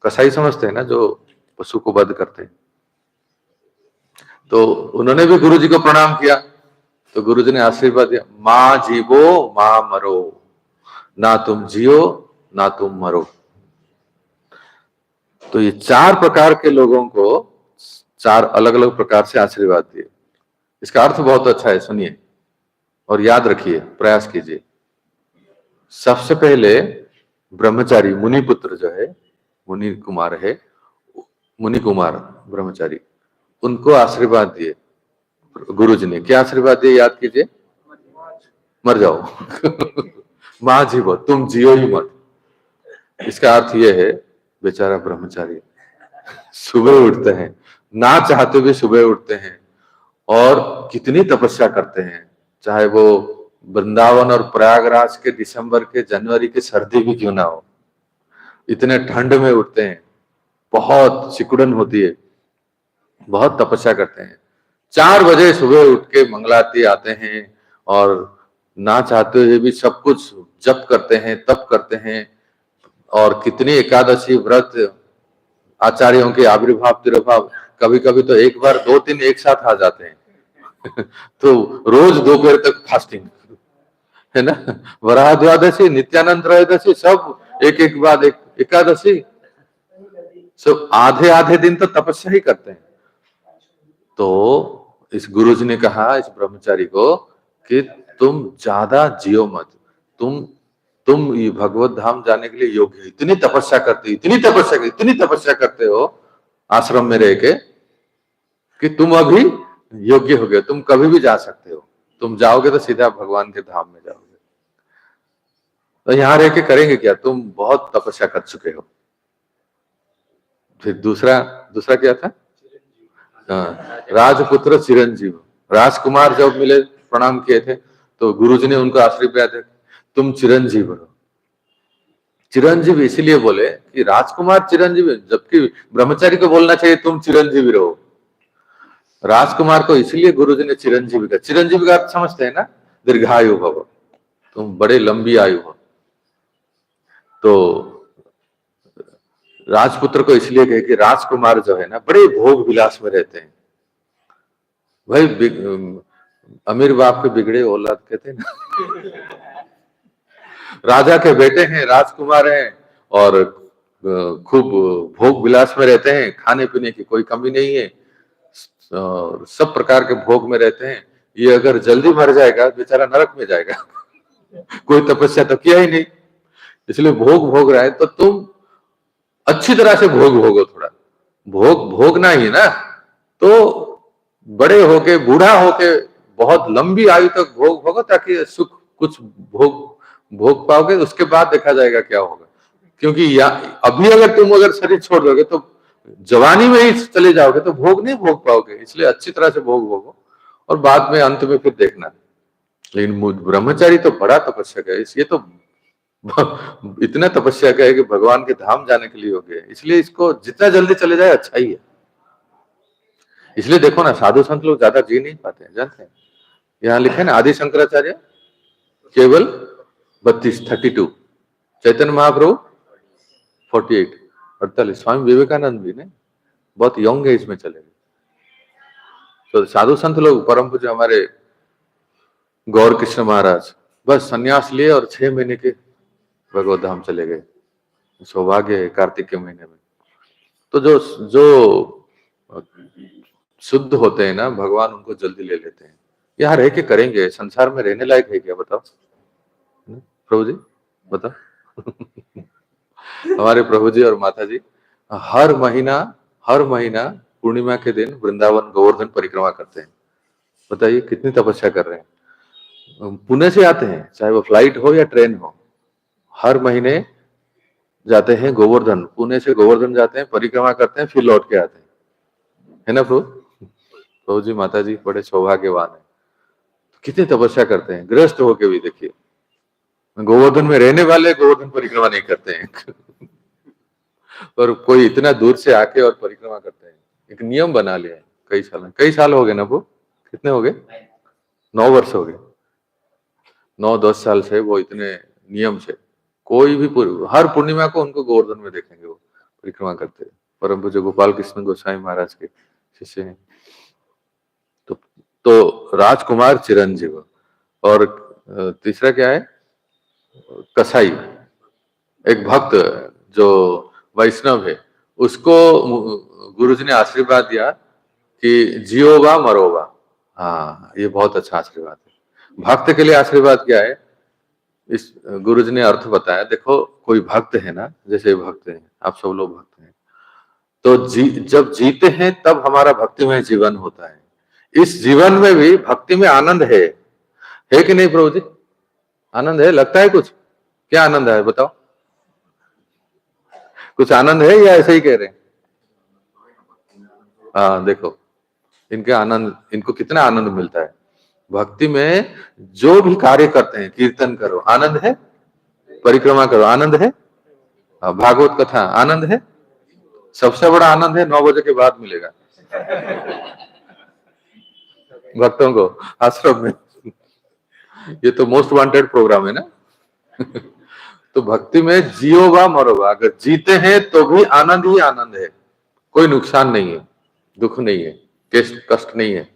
कसाई समझते हैं ना, जो पशु को वध करते हैं। तो उन्होंने भी गुरु जी को प्रणाम किया। तो गुरु जी ने आशीर्वाद दिया, मां जीवो मां मरो, ना तुम जियो ना तुम मरो। तो ये 4 प्रकार के लोगों को 4 अलग अलग प्रकार से आशीर्वाद दिए। इसका अर्थ बहुत अच्छा है, सुनिए और याद रखिए, प्रयास कीजिए। सबसे पहले ब्रह्मचारी मुनि पुत्र जो है, मुनि कुमार है, मुनि कुमार ब्रह्मचारी, उनको आशीर्वाद दिए गुरु जी ने। क्या आशीर्वाद दिए, याद कीजिए, मर जाओ मां जीवो, तुम जियो ही मत। इसका अर्थ यह है, बेचारा ब्रह्मचारी सुबह उठते हैं, ना चाहते हुए सुबह उठते हैं, और कितनी तपस्या करते हैं, चाहे वो वृंदावन और प्रयागराज के दिसंबर के जनवरी के सर्दी भी क्यों ना हो, इतने ठंड में उठते हैं, बहुत सिकुड़न होती है, बहुत तपस्या करते हैं। 4 बजे सुबह उठ के मंगलाती आते हैं, और ना चाहते हुए भी सब कुछ जप करते हैं, तप करते हैं, और कितनी एकादशी व्रत, आचार्यों के आविर्भाव तिरुभाव, कभी कभी तो एक बार 2-3 एक साथ आ जाते हैं तो रोज दोपहर तक फास्टिंग, है ना। वराह द्वादशी, नित्यानंद त्रयोदशी, सब एक बाद एक एकादशी, सब आधे दिन तो तपस्या ही करते हैं। तो इस गुरुजी ने कहा इस ब्रह्मचारी को कि तुम ज्यादा जियो मत, तुम ये भगवत धाम जाने के लिए योग्य, इतनी तपस्या करते हो आश्रम में रह के, कि तुम अभी योग्य हो गए, तुम कभी भी जा सकते हो, तुम जाओगे तो सीधा भगवान के धाम में जाओगे। तो यहाँ रह के करेंगे क्या? तुम बहुत तपस्या कर चुके हो। फिर दूसरा दूसरा क्या था? हाँ, राजपुत्र चिरंजीव। राजकुमार जब मिले, प्रणाम किए थे, तो गुरुजी ने उनको आशीर्वाद दिया, तुम चिरंजीव हो। चिरंजीव इसीलिए बोले कि राजकुमार चिरंजीव, जबकि ब्रह्मचारी को बोलना चाहिए तुम चिरंजीवी रहो। राजकुमार को इसलिए गुरुजी ने चिरंजीवी का, चिरंजीवी का अर्थ समझते हैं ना, दीर्घायु भव, तुम बड़े लंबी आयु हो। तो राजपुत्र को इसलिए कहे कि राजकुमार जो है ना, बड़े भोग विलास में रहते हैं। भाई अमीर बाप के बिगड़े औलाद कहते हैं ना। राजा के बेटे हैं, राजकुमार हैं, और खूब भोग विलास में रहते हैं, खाने पीने की कोई कमी नहीं है, और सब प्रकार के भोग में रहते हैं। ये अगर जल्दी मर जाएगा बेचारा नरक में जाएगा। कोई तपस्या तो किया ही नहीं, इसलिए भोग भोग रहा है। तो तुम अच्छी तरह से भोग भोगो, थोड़ा भोग भोगना ही ना, तो बड़े होके, बूढ़ा होके बहुत लंबी आयु तक भोग भोगो, ताकि सुख कुछ भोग भोग पाओगे, उसके बाद देखा जाएगा क्या होगा। क्योंकि अभी अगर शरीर छोड़ दोगे तो जवानी में ही चले जाओगे तो भोग नहीं भोग पाओगे। इसलिए अच्छी तरह से भोग भोगो, और बाद में अंत में फिर देखना। लेकिन ब्रह्मचारी तो बड़ा तपस्या है, ये तो इतना तपस्या का है कि भगवान के धाम जाने के लिए हो गया। इसलिए इसको जितना जल्दी चले जाए अच्छा ही है। इसलिए देखो ना, साधु संत लोग ज्यादा जी नहीं पाते हैं, जानते हैं। यहाँ लिखे ना, आदि शंकराचार्य केवल 32 चैतन्य महाप्रभु 48, स्वामी विवेकानंद भी ने बहुत यंग एज में चले गए। तो साधु संत लोग, परम पूज्य हमारे गौर कृष्ण महाराज, बस सन्यास लिए और 6 महीने के भगवत धाम चले गए। सौभाग्य है कार्तिक के महीने में। तो जो जो शुद्ध होते हैं ना, भगवान उनको जल्दी ले लेते हैं। यहाँ रह के करेंगे, संसार में रहने लायक है क्या बताओ प्रभु जी, बताओ। हमारे प्रभु जी और माता जी हर महीना पूर्णिमा के दिन वृंदावन गोवर्धन परिक्रमा करते हैं। बताइए कितनी तपस्या कर रहे हैं। पुणे से आते हैं, चाहे वो फ्लाइट हो या ट्रेन हो, हर महीने जाते हैं गोवर्धन। पुणे से गोवर्धन जाते हैं, परिक्रमा करते हैं, फिर लौट के आते हैं, है ना प्रभु जी माता जी बड़े सौभाग्यवान है। कितनी तपस्या करते हैं, गृहस्थ होके भी देखिए। गोवर्धन में रहने वाले गोवर्धन परिक्रमा नहीं करते हैं। और कोई इतना दूर से आके और परिक्रमा करते हैं, एक नियम बना लिया है। कई साल हो गए ना वो, कितने हो गए? 9 वर्ष हो गए। 9-10 साल से वो इतने नियम से, कोई भी हर पूर्णिमा को उनको गोवर्धन में देखेंगे वो परिक्रमा करते हैं। परम पूज्य गोपाल कृष्ण गोसाई महाराज के शिष्य हैं। तो राजकुमार चिरंजीव। और तीसरा क्या है? कसाई, एक भक्त जो वैष्णव है, उसको गुरुजी ने आशीर्वाद दिया कि जियोवा मरोवा। हाँ, ये बहुत अच्छा आशीर्वाद है। भक्त के लिए आशीर्वाद क्या है, इस गुरुजी ने अर्थ बताया। देखो कोई भक्त है ना, जैसे भक्त है, आप सब लोग भक्त हैं, तो जब जीते हैं तब हमारा भक्ति में जीवन होता है। इस जीवन में भी भक्ति में आनंद है कि नहीं प्रभु जी? आनंद है, लगता है कुछ? क्या आनंद है बताओ? कुछ आनंद है या ऐसे ही कह रहे हैं? हाँ देखो, इनको कितना आनंद मिलता है भक्ति में। जो भी कार्य करते हैं, कीर्तन करो आनंद है, परिक्रमा करो आनंद है, भागवत कथा आनंद है। सबसे बड़ा आनंद है 9 बजे के बाद मिलेगा भक्तों को आश्रम में। ये तो मोस्ट वांटेड प्रोग्राम है ना। तो भक्ति में जियो वा मरो वा, अगर जीते हैं तो भी आनंद ही आनंद है, कोई नुकसान नहीं है, दुख नहीं है, कष्ट नहीं है।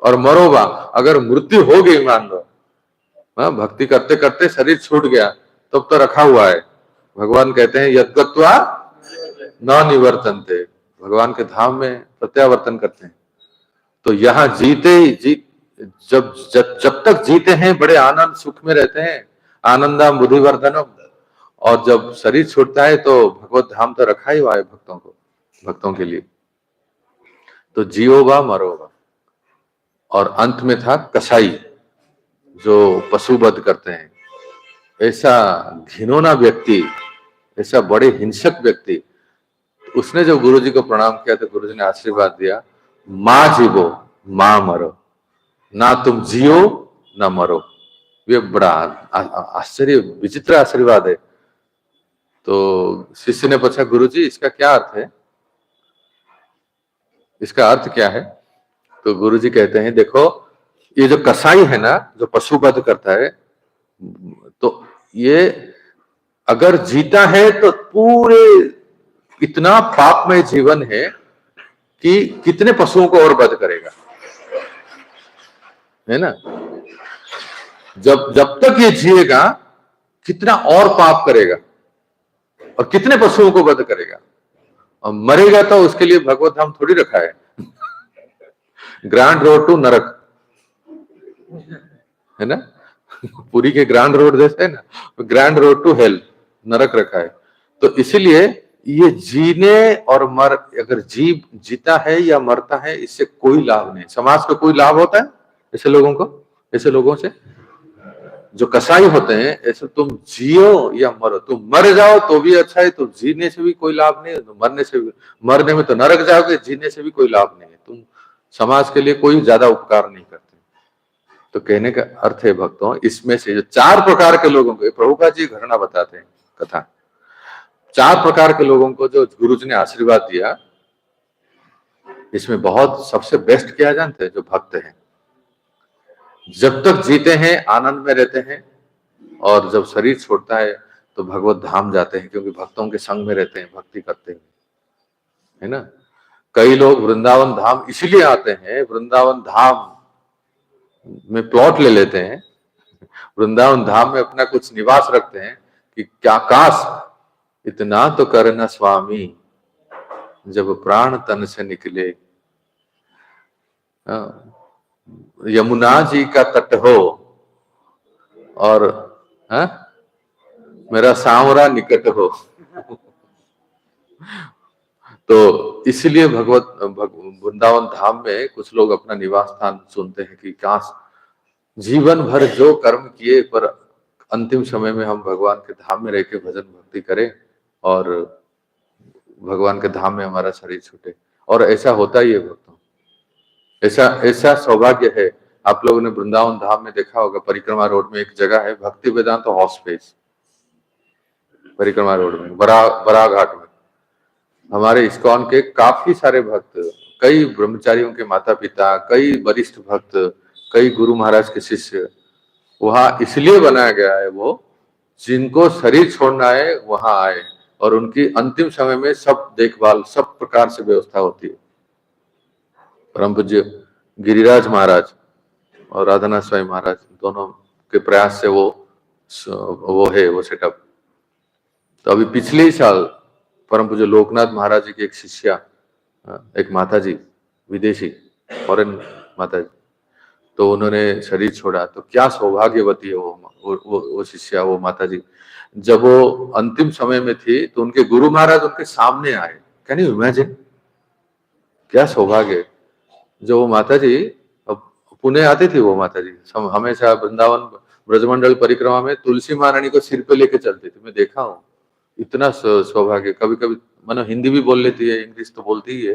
और मरो वा, अगर मृत्यु हो गई मान लो, भक्ति करते करते शरीर छूट गया, तब तो रखा हुआ है। भगवान कहते हैं यद्गत्वा न निवर्तन्ते, भगवान के धाम में प्रत्यावर्तन करते हैं। तो यहाँ जब तक जीते हैं बड़े आनंद सुख में रहते हैं, आनंदम बुद्धिवर्धनम। और जब शरीर छूटता है तो भगवत धाम तो रखा ही हुआ है भक्तों के लिए। तो जियोवा मरोवा। और अंत में था कसाई, जो पशु वध करते हैं। ऐसा घिनौना व्यक्ति, ऐसा बड़े हिंसक व्यक्ति, उसने जब गुरुजी को प्रणाम किया तो गुरुजी ने आशीर्वाद दिया, मां जीवो मां मरो, ना तुम जियो ना मरो। ये बड़ा आश्चर्य विचित्र आशीर्वाद है। तो शिष्य ने पूछा, गुरुजी इसका क्या अर्थ है, इसका अर्थ क्या है? तो गुरुजी कहते हैं, देखो ये जो कसाई है ना, जो पशुवध करता है, तो ये अगर जीता है तो पूरे इतना पापमय जीवन है कि कितने पशुओं को और वध करेगा, है ना। जब जब तक ये जिएगा कितना और पाप करेगा और कितने पशुओं को वध करेगा, और मरेगा तो उसके लिए भगवत धाम थोड़ी रखा है। ग्रैंड रोड टू नरक, है ना। पुरी के ग्रैंड रोड जैसे है ना, ग्रैंड रोड टू हेल, नरक रखा है। तो इसीलिए ये जीने और अगर जीता है या मरता है, इससे कोई लाभ नहीं। समाज को कोई लाभ होता है ऐसे लोगों को, ऐसे लोगों से जो कसाई होते हैं? ऐसे तुम जियो या मरो, तुम मर जाओ तो भी अच्छा है, तो जीने से भी कोई लाभ नहीं है, तो मरने से भी, मरने में तो नरक जाओगे, जीने से भी कोई लाभ नहीं है, तुम समाज के लिए कोई ज्यादा उपकार नहीं करते। तो कहने का अर्थ है भक्तों, इसमें से जो 4 प्रकार के लोगों को, प्रभुपाद जी घटना बताते हैं, कथा, 4 प्रकार के लोगों को जो गुरुजी ने आशीर्वाद दिया, इसमें बहुत सबसे बेस्ट क्या जानते हैं? जो भक्त हैं, जब तक जीते हैं आनंद में रहते हैं, और जब शरीर छोड़ता है तो भगवत धाम जाते हैं, क्योंकि भक्तों के संग में रहते हैं, भक्ति करते हैं, है ना। कई लोग वृंदावन धाम इसलिए आते हैं, वृंदावन धाम में प्लॉट ले लेते हैं, वृंदावन धाम में अपना कुछ निवास रखते हैं कि क्या काश इतना तो करना स्वामी, जब प्राण तन से निकले, यमुना जी का तट हो और मेरा सांवरा निकट हो। तो इसलिए वृंदावन धाम में कुछ लोग अपना निवास स्थान चुनते हैं कि काश जीवन भर जो कर्म किए, पर अंतिम समय में हम भगवान के धाम में रह के भजन भक्ति करें और भगवान के धाम में हमारा शरीर छूटे। और ऐसा होता ही है भक्तों, ऐसा ऐसा सौभाग्य है। आप लोगों ने वृंदावन धाम में देखा होगा, परिक्रमा रोड में एक जगह है, भक्ति वेदांत हॉस्पेस, परिक्रमा रोड में, बरा घाट में। हमारे इस्कॉन के काफी सारे भक्त, कई ब्रह्मचारियों के माता पिता, कई वरिष्ठ भक्त, कई गुरु महाराज के शिष्य, वहां इसलिए बनाया गया है, वो जिनको शरीर छोड़ना है वहां आए, और उनकी अंतिम समय में सब देखभाल, सब प्रकार से व्यवस्था होती है। परम पूज्य गिरिराज महाराज और राधानाथ स्वामी महाराज दोनों के प्रयास से वो सेटअप। तो अभी पिछले ही साल परम पूज्य लोकनाथ महाराज जी की एक शिष्या, एक माता जी, विदेशी फॉरेन माता जी, तो उन्होंने शरीर छोड़ा। तो क्या सौभाग्यवती है वो शिष्या, वो माता जी। जब वो अंतिम समय में थी तो उनके गुरु महाराज उनके सामने आए। कैन यू इमेजिन, क्या सौभाग्य। जो वो माता जी पुणे आती थी, वो माता जी हमेशा वृंदावन ब्रजमंडल परिक्रमा में तुलसी महारानी को सिर पे लेके चलती थी, मैं देखा हूँ। इतना सौभाग्य। कभी कभी मानो हिंदी भी बोल लेती है, इंग्लिश तो बोलती ही है।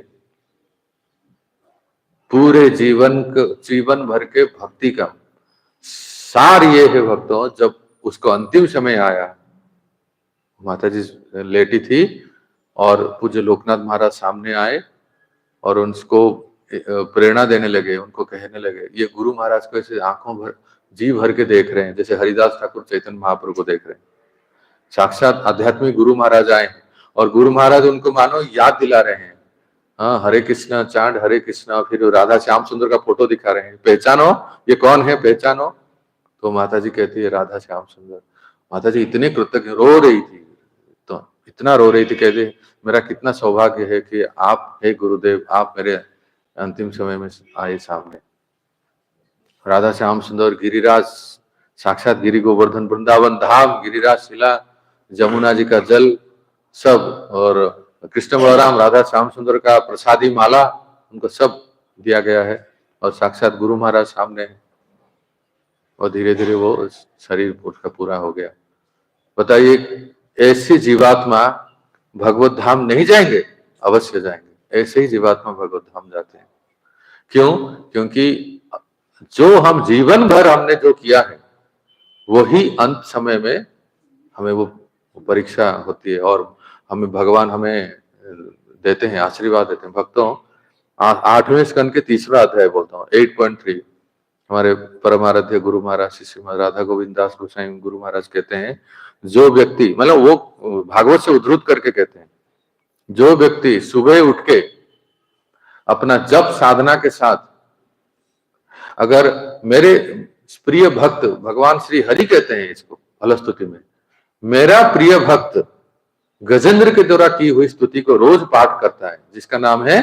पूरे जीवन भर के भक्ति का सार ये है भक्तों, जब उसको अंतिम समय आया, माता जी लेटी थी और पूज्य लोकनाथ महाराज सामने आए और उनको प्रेरणा देने लगे, उनको कहने लगे। ये गुरु महाराज को ऐसे आंखों भर जी भर के देख रहे हैं, जैसे हरिदास ठाकुर चैतन्य महाप्रभु को देख रहे हैं। साक्षात आध्यात्मिक गुरु महाराज आए हैं और गुरु महाराज उनको मानो याद दिला रहे हैं। हाँ, हरे कृष्णा चांद हरे कृष्णा, फिर राधा श्याम सुंदर का फोटो दिखा रहे हैं, पहचानो ये कौन है, पहचानो। तो माता जी कहती है राधा श्याम सुंदर। माता जी इतने कृतज्ञ, रो रही थी, तो इतना रो रही थी, कहते मेरा कितना सौभाग्य है कि आप हे गुरुदेव, आप मेरे अंतिम समय में आए सामने। राधा श्याम सुंदर, गिरिराज, साक्षात गिरि गोवर्धन, वृंदावन धाम, गिरिराज शिला, जमुना जी का जल सब, और कृष्ण बलराम राधा श्याम सुंदर का प्रसादी माला, उनको सब दिया गया है और साक्षात गुरु महाराज सामने है। और धीरे धीरे वो शरीर उसका पूरा हो गया। बताइए, ऐसी जीवात्मा भगवत धाम नहीं जाएंगे? अवश्य जाएंगे। ऐसे ही जीवात्मा भगवत धाम जाते हैं। क्यों? क्योंकि जो हम जीवन भर हमने जो किया है वही अंत समय में हमें वो परीक्षा होती है और हमें भगवान हमें देते हैं, आशीर्वाद देते हैं। भक्तों, 8वें स्कंद के 3रा अध्याय बोलता हूँ, 8.3, हमारे परमाराध्य गुरु महाराज श्री श्रीमद राधा गोविंद दास गोसाई गुरु महाराज कहते हैं, जो व्यक्ति, मतलब वो भागवत से उद्धृत करके कहते हैं, जो व्यक्ति सुबह उठ के अपना जप साधना के साथ, अगर मेरे प्रिय भक्त, भगवान श्री हरि कहते हैं इसको फलस्तुति में, मेरा प्रिय भक्त गजेंद्र के द्वारा की हुई स्तुति को रोज पाठ करता है, जिसका नाम है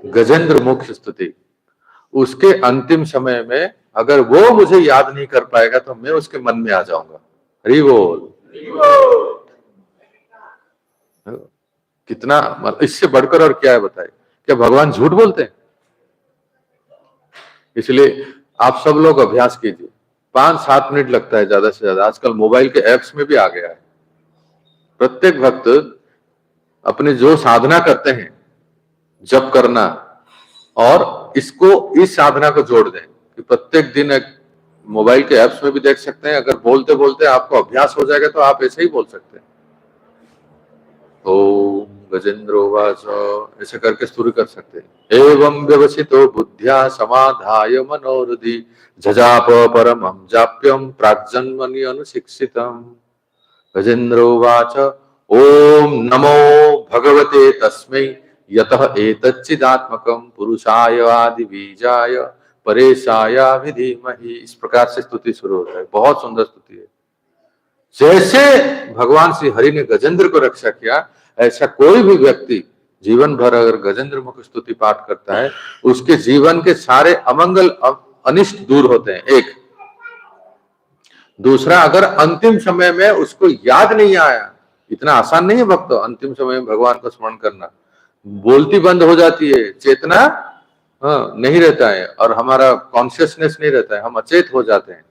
गजेंद्र मुख्य स्तुति, उसके अंतिम समय में अगर वो मुझे याद नहीं कर पाएगा तो मैं उसके मन में आ जाऊंगा। हरि बोल। कितना, इससे बढ़कर और क्या है बताइए? क्या भगवान झूठ बोलते हैं? इसलिए आप सब लोग अभ्यास कीजिए। 5-7 मिनट लगता है ज्यादा से ज्यादा। आजकल मोबाइल के ऐप्स में भी आ गया है। प्रत्येक भक्त अपने जो साधना करते हैं, जप करना, और इसको, इस साधना को जोड़ दें कि प्रत्येक दिन एक मोबाइल के ऐप्स में भी देख सकते हैं। अगर बोलते बोलते आपको अभ्यास हो जाएगा तो आप ऐसे ही बोल सकते हैं, ओम गजेंद्रोवाच, ऐसे करके शुरू कर सकते हैं। एवं व्यवसितो बुद्ध्या समाधाय मनोरधि जजाप परमं जाप्यम प्राग्जन्मनि अनुशिक्षितम्। गजेंद्रोवाच ओम नमो भगवते तस्मै यतः एतच्चिदात्मकं पुरुषाय आदि बीजाय परेशाय विधीमहि। इस प्रकार से स्तुति शुरू होता है। बहुत सुंदर स्तुति है। जैसे भगवान श्री हरि ने गजेंद्र को रक्षा किया, ऐसा कोई भी व्यक्ति जीवन भर अगर गजेंद्र मुख स्तुति पाठ करता है, उसके जीवन के सारे अमंगल अनिष्ट दूर होते हैं। एक दूसरा, अगर अंतिम समय में उसको याद नहीं आया, इतना आसान नहीं है भक्तों अंतिम समय में भगवान को स्मरण करना। बोलती बंद हो जाती है, चेतना नहीं रहता है और हमारा कॉन्शियसनेस नहीं रहता है, हम अचेत हो जाते हैं।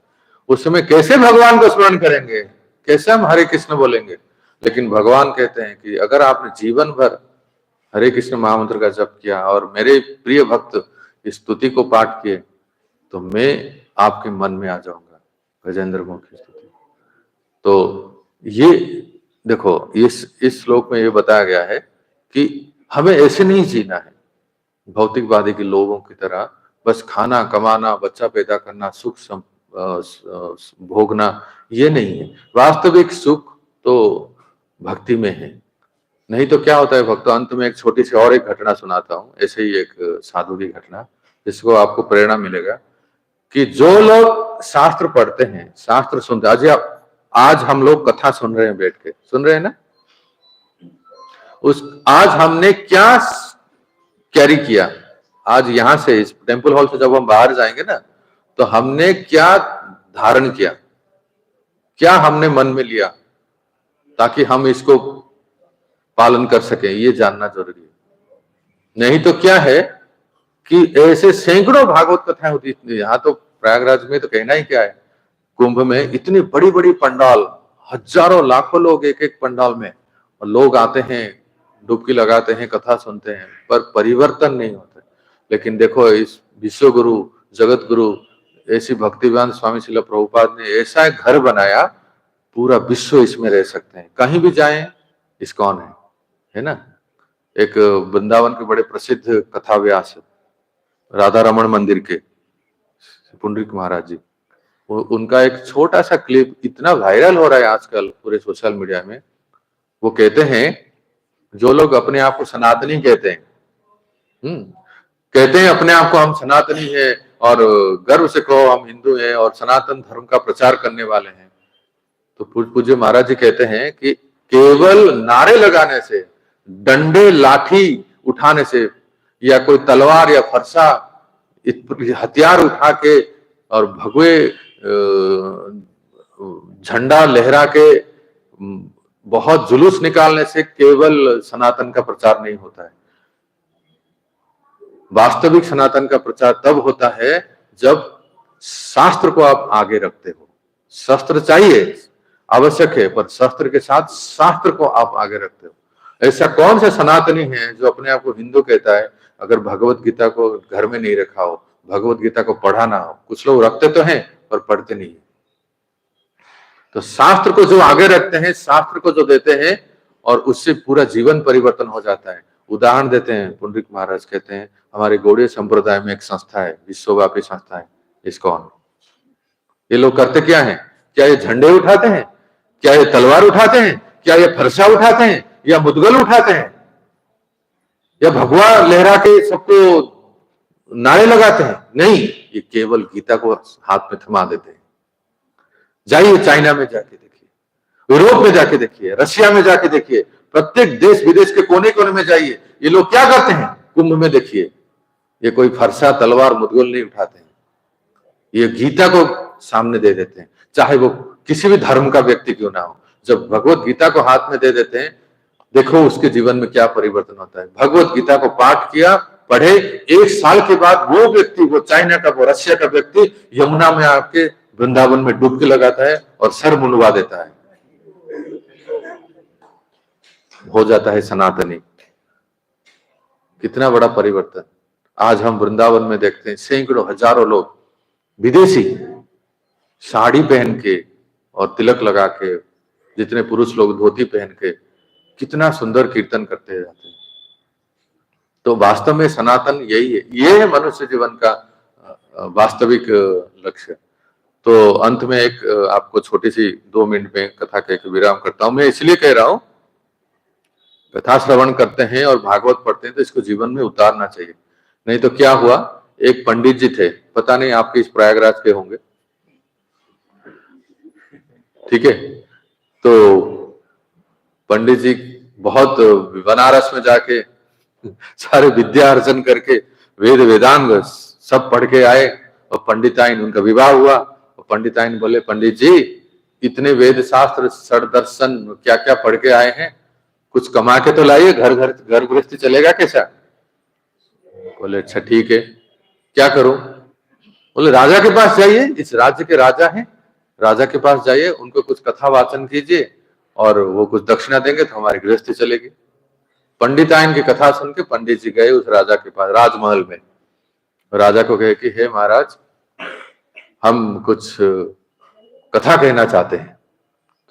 उस समय कैसे भगवान को स्मरण करेंगे? कैसे हम हरे कृष्ण बोलेंगे? लेकिन भगवान कहते हैं कि अगर आपने जीवन भर हरे कृष्ण महामंत्र का जप किया और मेरे प्रिय भक्त इस स्तुति को पाठ किए, तो मैं आपके मन में आ जाऊंगा। गजेंद्र मुख्य स्तुति। तो ये देखो, इस श्लोक में ये बताया गया है कि हमें ऐसे नहीं जीना है भौतिकवादी के लोगों की तरह, बस खाना कमाना, बच्चा पैदा करना, सुख भोगना, ये नहीं है। वास्तविक सुख तो भक्ति में है। नहीं तो क्या होता है भक्तों, अंत में एक छोटी सी और एक घटना सुनाता हूं, ऐसे ही एक साधु की घटना, जिसको आपको प्रेरणा मिलेगा कि जो लोग शास्त्र पढ़ते हैं, शास्त्र सुनते हैं, आज हम लोग कथा सुन रहे हैं, बैठ के सुन रहे हैं ना, आज हमने क्या कैरी किया? आज यहां से, इस टेम्पल हॉल से जब हम बाहर जाएंगे ना, तो हमने क्या धारण किया, क्या हमने मन में लिया, ताकि हम इसको पालन कर सकें, ये जानना जरूरी है। नहीं तो क्या है कि ऐसे सैकड़ों भागवत कथाएं होती है। यहाँ तो प्रयागराज में तो कहना ही क्या है, कुंभ में इतनी बड़ी बड़ी पंडाल, हजारों लाखों लोग एक एक पंडाल में, और लोग आते हैं, डुबकी लगाते हैं, कथा सुनते हैं, पर परिवर्तन नहीं होता। लेकिन देखो, इस विश्व गुरु, जगत गुरु, ऐसी भक्तिवान स्वामी श्रील प्रभुपाद ने ऐसा एक घर बनाया, पूरा विश्व इसमें रह सकते हैं, कहीं भी जाएं इस्कॉन है ना। एक वृंदावन के बड़े प्रसिद्ध कथा व्यास राधा रमण मंदिर के पुंडरीक महाराज जी, उनका एक छोटा सा क्लिप इतना वायरल हो रहा है आजकल पूरे सोशल मीडिया में। वो कहते हैं, जो लोग अपने आप को सनातनी कहते हैं, कहते हैं अपने आप को हम सनातनी है और गर्व से कहो हम हिंदू हैं और सनातन धर्म का प्रचार करने वाले हैं, तो पूज्य महाराज जी कहते हैं कि केवल नारे लगाने से, डंडे लाठी उठाने से, या कोई तलवार या फरसा हथियार उठा के और भगवे झंडा लहरा के बहुत जुलूस निकालने से केवल सनातन का प्रचार नहीं होता है। वास्तविक सनातन का प्रचार तब होता है जब शास्त्र को आप आगे रखते हो। शस्त्र चाहिए, आवश्यक है, पर शस्त्र के साथ शास्त्र को आप आगे रखते हो। ऐसा कौन सा सनातनी है जो अपने आप को हिंदू कहता है, अगर भगवत गीता को घर में नहीं रखा हो, भगवत गीता को पढ़ा ना हो? कुछ लोग रखते तो हैं पर पढ़ते नहीं है। तो शास्त्र को जो आगे रखते हैं, शास्त्र को जो देते हैं, और उससे पूरा जीवन परिवर्तन हो जाता है। उदाहरण देते हैं, पुंडरीक महाराज कहते हैं, हमारे गौड़ीय संप्रदाय में एक संस्था है, विश्वव्यापी संस्था है इस्कॉन। ये लोग करते क्या है? क्या ये झंडे उठाते हैं? क्या ये तलवार उठाते हैं? क्या ये फरसा उठाते हैं? या मुदगल उठाते हैं? या भगवा लहरा के सबको नारे लगाते हैं? नहीं, ये केवल गीता को हाथ में थमा देते हैं। जाइए चाइना में जाके देखिए, यूरोप में जाके देखिए, रशिया में जाके देखिए, प्रत्येक देश विदेश के कोने कोने में जाइए, ये लोग क्या करते हैं? कुंभ में देखिए, ये कोई फरसा तलवार मुदगल नहीं उठाते हैं, ये गीता को सामने दे देते हैं, चाहे वो किसी भी धर्म का व्यक्ति क्यों ना हो। जब भगवत गीता को हाथ में दे देते हैं, देखो उसके जीवन में क्या परिवर्तन होता है। भगवत गीता को पाठ किया, पढ़े, 1 साल के बाद वो व्यक्ति, वो चाइना का, वो रशिया का व्यक्ति यमुना में आके वृंदावन में डुबकी लगाता है और सर मुंडवा देता है, हो जाता है सनातनी। कितना बड़ा परिवर्तन आज हम वृंदावन में देखते हैं। सैकड़ों हजारों लोग विदेशी साड़ी पहन के और तिलक लगा के, जितने पुरुष लोग धोती पहन के, कितना सुंदर कीर्तन करते जाते हैं। तो वास्तव में सनातन यही है, ये है मनुष्य जीवन का वास्तविक लक्ष्य। तो अंत में एक आपको छोटी सी 2 मिनट में कथा कह के विराम करता हूं। मैं इसलिए कह रहा हूं, कथा श्रवण करते हैं और भागवत पढ़ते हैं तो इसको जीवन में उतारना चाहिए। नहीं तो क्या हुआ, एक पंडित जी थे, पता नहीं आपके इस प्रयागराज के होंगे, ठीक है? तो पंडित जी बहुत बनारस में जाके सारे विद्या अर्जन करके वेद वेदांग सब पढ़ के आए, और पंडिताइन, उनका विवाह हुआ, और पंडिताइन बोले, पंडित जी इतने वेद शास्त्र षड दर्शन क्या क्या पढ़ के आए हैं, कुछ कमा के तो लाइए, घर गृहस्थी चलेगा कैसा? बोले अच्छा ठीक है, क्या करूं? बोले राजा के पास जाइए, इस राज्य के राजा हैं, राजा के पास जाइए, उनको कुछ कथा वाचन कीजिए और वो कुछ दक्षिणा देंगे तो हमारी गृहस्थी चलेगी। पंडिताइन की कथा सुन के पंडित जी गए उस राजा के पास राजमहल में, राजा को कहे कि हे महाराज, हम कुछ कथा कहना चाहते हैं।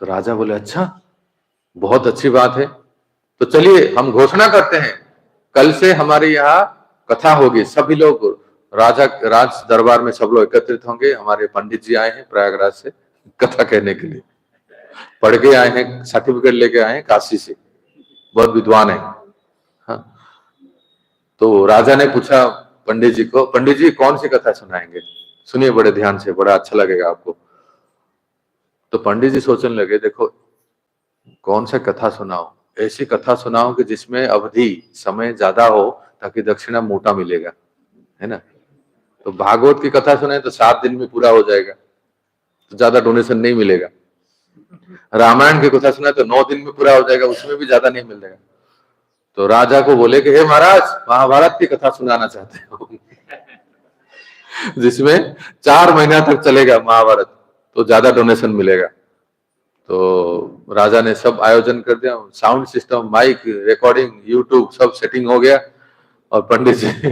तो राजा बोले अच्छा, बहुत अच्छी बात है, तो चलिए हम घोषणा करते हैं, कल से हमारे यहाँ कथा होगी, सभी लोग राज दरबार में सब लोग एकत्रित होंगे, हमारे पंडित जी आए हैं प्रयागराज से कथा कहने के लिए, पढ़ के आए हैं, सर्टिफिकेट लेके आए हैं काशी से, बहुत विद्वान है। हाँ, तो राजा ने पूछा पंडित जी को, पंडित जी कौन सी कथा सुनाएंगे? सुनिए बड़े ध्यान से, बड़ा अच्छा लगेगा आपको। तो पंडित जी सोचने लगे, देखो कौन सा कथा सुनाओ, ऐसी कथा सुनाओ कि जिसमें अवधि समय ज्यादा हो, ताकि दक्षिणा मोटा मिलेगा, है ना? तो भागवत की कथा सुने तो 7 दिन में पूरा हो जाएगा, तो ज्यादा डोनेशन नहीं मिलेगा। रामायण की कथा सुना तो 9 दिन में पूरा हो जाएगा, उसमें भी ज्यादा नहीं मिलेगा। तो राजा को बोले कि हे महाराज, महाभारत की कथा सुनाना चाहते हो जिसमें 4 महीना तक चलेगा महाभारत, तो ज्यादा डोनेशन मिलेगा। तो राजा ने सब आयोजन कर दिया, sound system, mic, recording, YouTube सब सेटिंग हो गया, और पंडित जी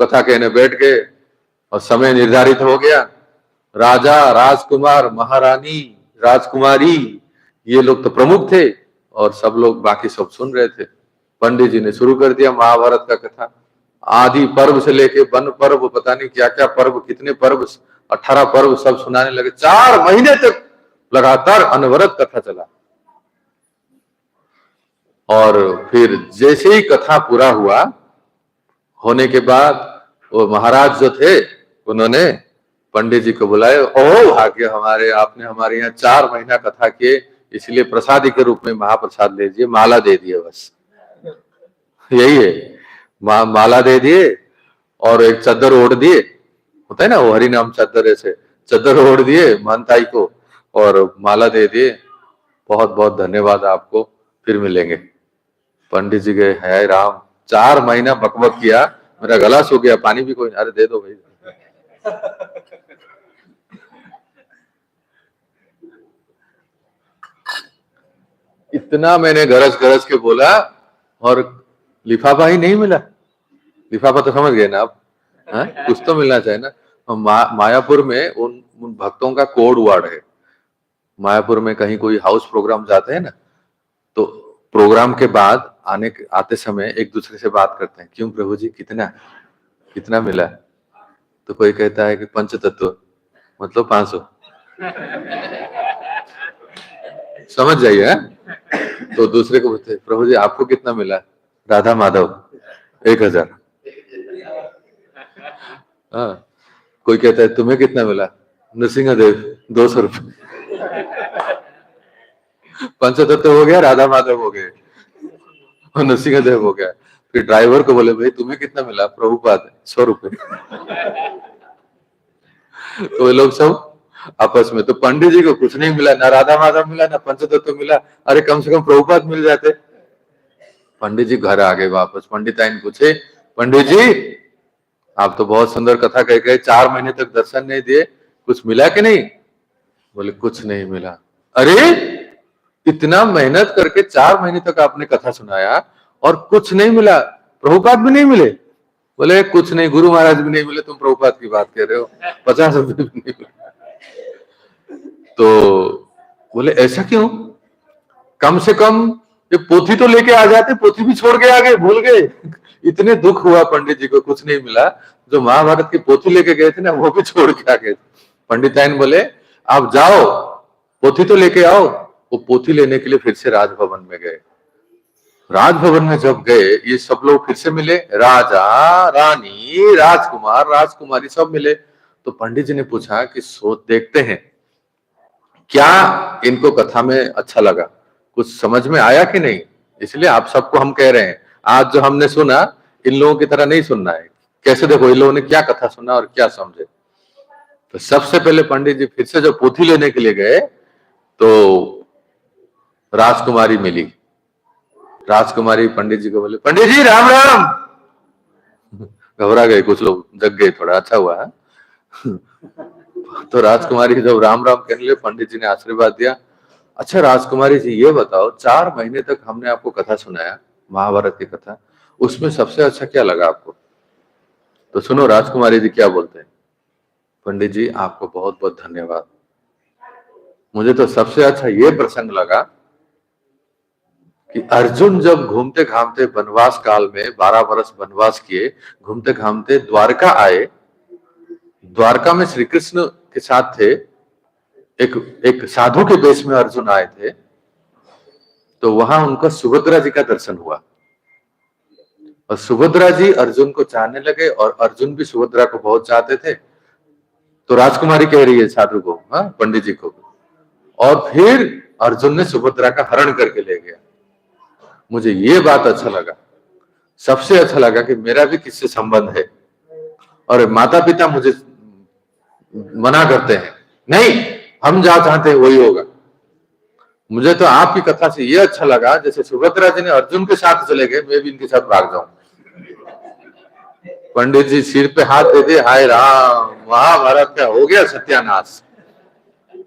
कथा कहने बैठ गए, और समय निर्धारित हो गया। राजा, राजकुमार, महारानी, राजकुमारी, ये लोग तो प्रमुख थे, और सब लोग बाकी सब सुन रहे थे। पंडित जी ने शुरू कर दिया महाभारत का कथा, आदि पर्व से लेके वन पर्व, पता नहीं क्या क्या पर्व, कितने पर्व, 18 पर्व सब सुनाने लगे। 4 महीने तक लगातार अनवरत कथा चला। और फिर जैसे ही कथा पूरा हुआ, होने के बाद वो महाराज जो थे, उन्होंने पंडित जी को बुलाए, ओ भाग्य हमारे, आपने हमारे यहाँ 4 महीना कथा किए, इसलिए प्रसादी के रूप में महाप्रसाद ले दिए, माला दे दिए, बस यही है, माला दे दिए और एक चद्दर ओढ़ दिए, होता है ना वो हरिनाम चद्दर, ऐसे चद्दर ओढ़ दिए महंताई को और माला दे दिए, बहुत बहुत धन्यवाद आपको, फिर मिलेंगे। पंडित जी गए, है राम, 4 महीना बकबक किया, मेरा गला सूख गया, पानी भी कोई, अरे दे दो भाई इतना मैंने गरज गरज के बोला और लिफाफा ही नहीं मिला। लिफाफा तो समझ गए ना आप, हाँ? कुछ तो मिलना चाहिए ना। मायापुर में उन भक्तों का कोड वर्ड है। मायापुर में कहीं कोई हाउस प्रोग्राम जाते हैं ना, तो प्रोग्राम के बाद आते समय एक दूसरे से बात करते हैं, क्यों प्रभु जी कितना कितना मिला? तो कोई कहता है कि पंचतत्व मतलब 500। समझ जाइए, है? तो दूसरे को पूछते प्रभु जी आपको कितना मिला? राधा माधव 1000। हाँ, कोई कहता है तुम्हें कितना मिला? नरसिंहदेव 200 रुपये। पंचतत्व हो गया, राधा माधव हो गए और नरसिंहदेव हो गया। फिर ड्राइवर को बोले भाई तुम्हें कितना मिला? प्रभुपाद 100 रुपये। तो ये लोग सब आपस में, तो पंडित जी को कुछ नहीं मिला, ना राधा माधव मिला, ना पंचतत्व मिला। अरे कम से कम प्रभुपाद मिल जाते। पंडित जी घर आ गए वापस। पंडिताइन पूछे पंडित जी आप तो बहुत सुंदर कथा कह गए, 4 महीने तक दर्शन नहीं दिए, कुछ मिला कि नहीं? बोले कुछ नहीं मिला। अरे इतना मेहनत करके 4 महीने तक आपने कथा सुनाया और कुछ नहीं मिला, प्रभुपाद भी नहीं मिले? बोले कुछ नहीं, गुरु महाराज भी नहीं मिले, तुम प्रभुपाद की बात कर रहे हो, 50 रुपये भी नहीं मिले। तो बोले ऐसा क्यों? कम से कम ये पोथी तो लेके आ जाते, पोथी भी छोड़ के आ गए, भूल गए। इतने दुख हुआ पंडित जी को, कुछ नहीं मिला। जो महाभारत की पोथी लेके गए थे ना, वो भी छोड़ के आ गए। पंडिताइन बोले आप जाओ पोथी तो लेके आओ। वो पोथी लेने के लिए फिर से राजभवन में गए। राजभवन में जब गए, ये सब लोग फिर से मिले, राजा रानी राजकुमार राजकुमारी सब मिले। तो पंडित जी ने पूछा कि सोच देखते हैं क्या इनको कथा में अच्छा लगा, कुछ समझ में आया कि नहीं। इसलिए आप सबको हम कह रहे हैं, आज जो हमने सुना इन लोगों की तरह नहीं सुनना है। कैसे देखो इन लोगों ने क्या कथा सुना और क्या समझे। तो सबसे पहले पंडित जी फिर से जो पोथी लेने के लिए गए तो राजकुमारी मिली। राजकुमारी पंडित जी को बोले पंडित जी राम राम। घबरा गए कुछ लोग, जग गए, थोड़ा अच्छा हुआ है। तो राजकुमारी जब राम राम कहने लगे, पंडित जी ने आशीर्वाद दिया। अच्छा राजकुमारी जी ये बताओ, 4 महीने तक हमने आपको कथा सुनाया, महाभारत की कथा, उसमें सबसे अच्छा क्या लगा आपको? तो सुनो राजकुमारी जी क्या बोलते हैं। पंडित जी आपको बहुत बहुत धन्यवाद। मुझे तो सबसे अच्छा ये प्रसंग लगा कि अर्जुन जब घूमते घामते वनवास काल में 12 वर्ष वनवास किए, घूमते घामते द्वारका आए। द्वारका में श्री कृष्ण के साथ थे, एक साधु के वेश में अर्जुन आए थे। तो वहां उनका सुभद्रा जी का दर्शन हुआ और सुभद्रा जी अर्जुन को चाहने लगे और अर्जुन भी सुभद्रा को बहुत चाहते थे। तो राजकुमारी कह रही है साधु को, हाँ पंडित जी को, और फिर अर्जुन ने सुभद्रा का हरण करके ले गया। मुझे ये बात अच्छा लगा, सबसे अच्छा लगा कि मेरा भी किससे संबंध है। और माता पिता मुझे मना करते हैं, नहीं हम जहां चाहते हैं वही होगा। मुझे तो आपकी कथा से ये अच्छा लगा, जैसे सुभद्रा जी ने अर्जुन के साथ चले गए, मैं भी इनके साथ भाग जाऊं। पंडित जी सिर पे हाथ दे दे, हाय राम, महाभारत का हो गया सत्यानाश।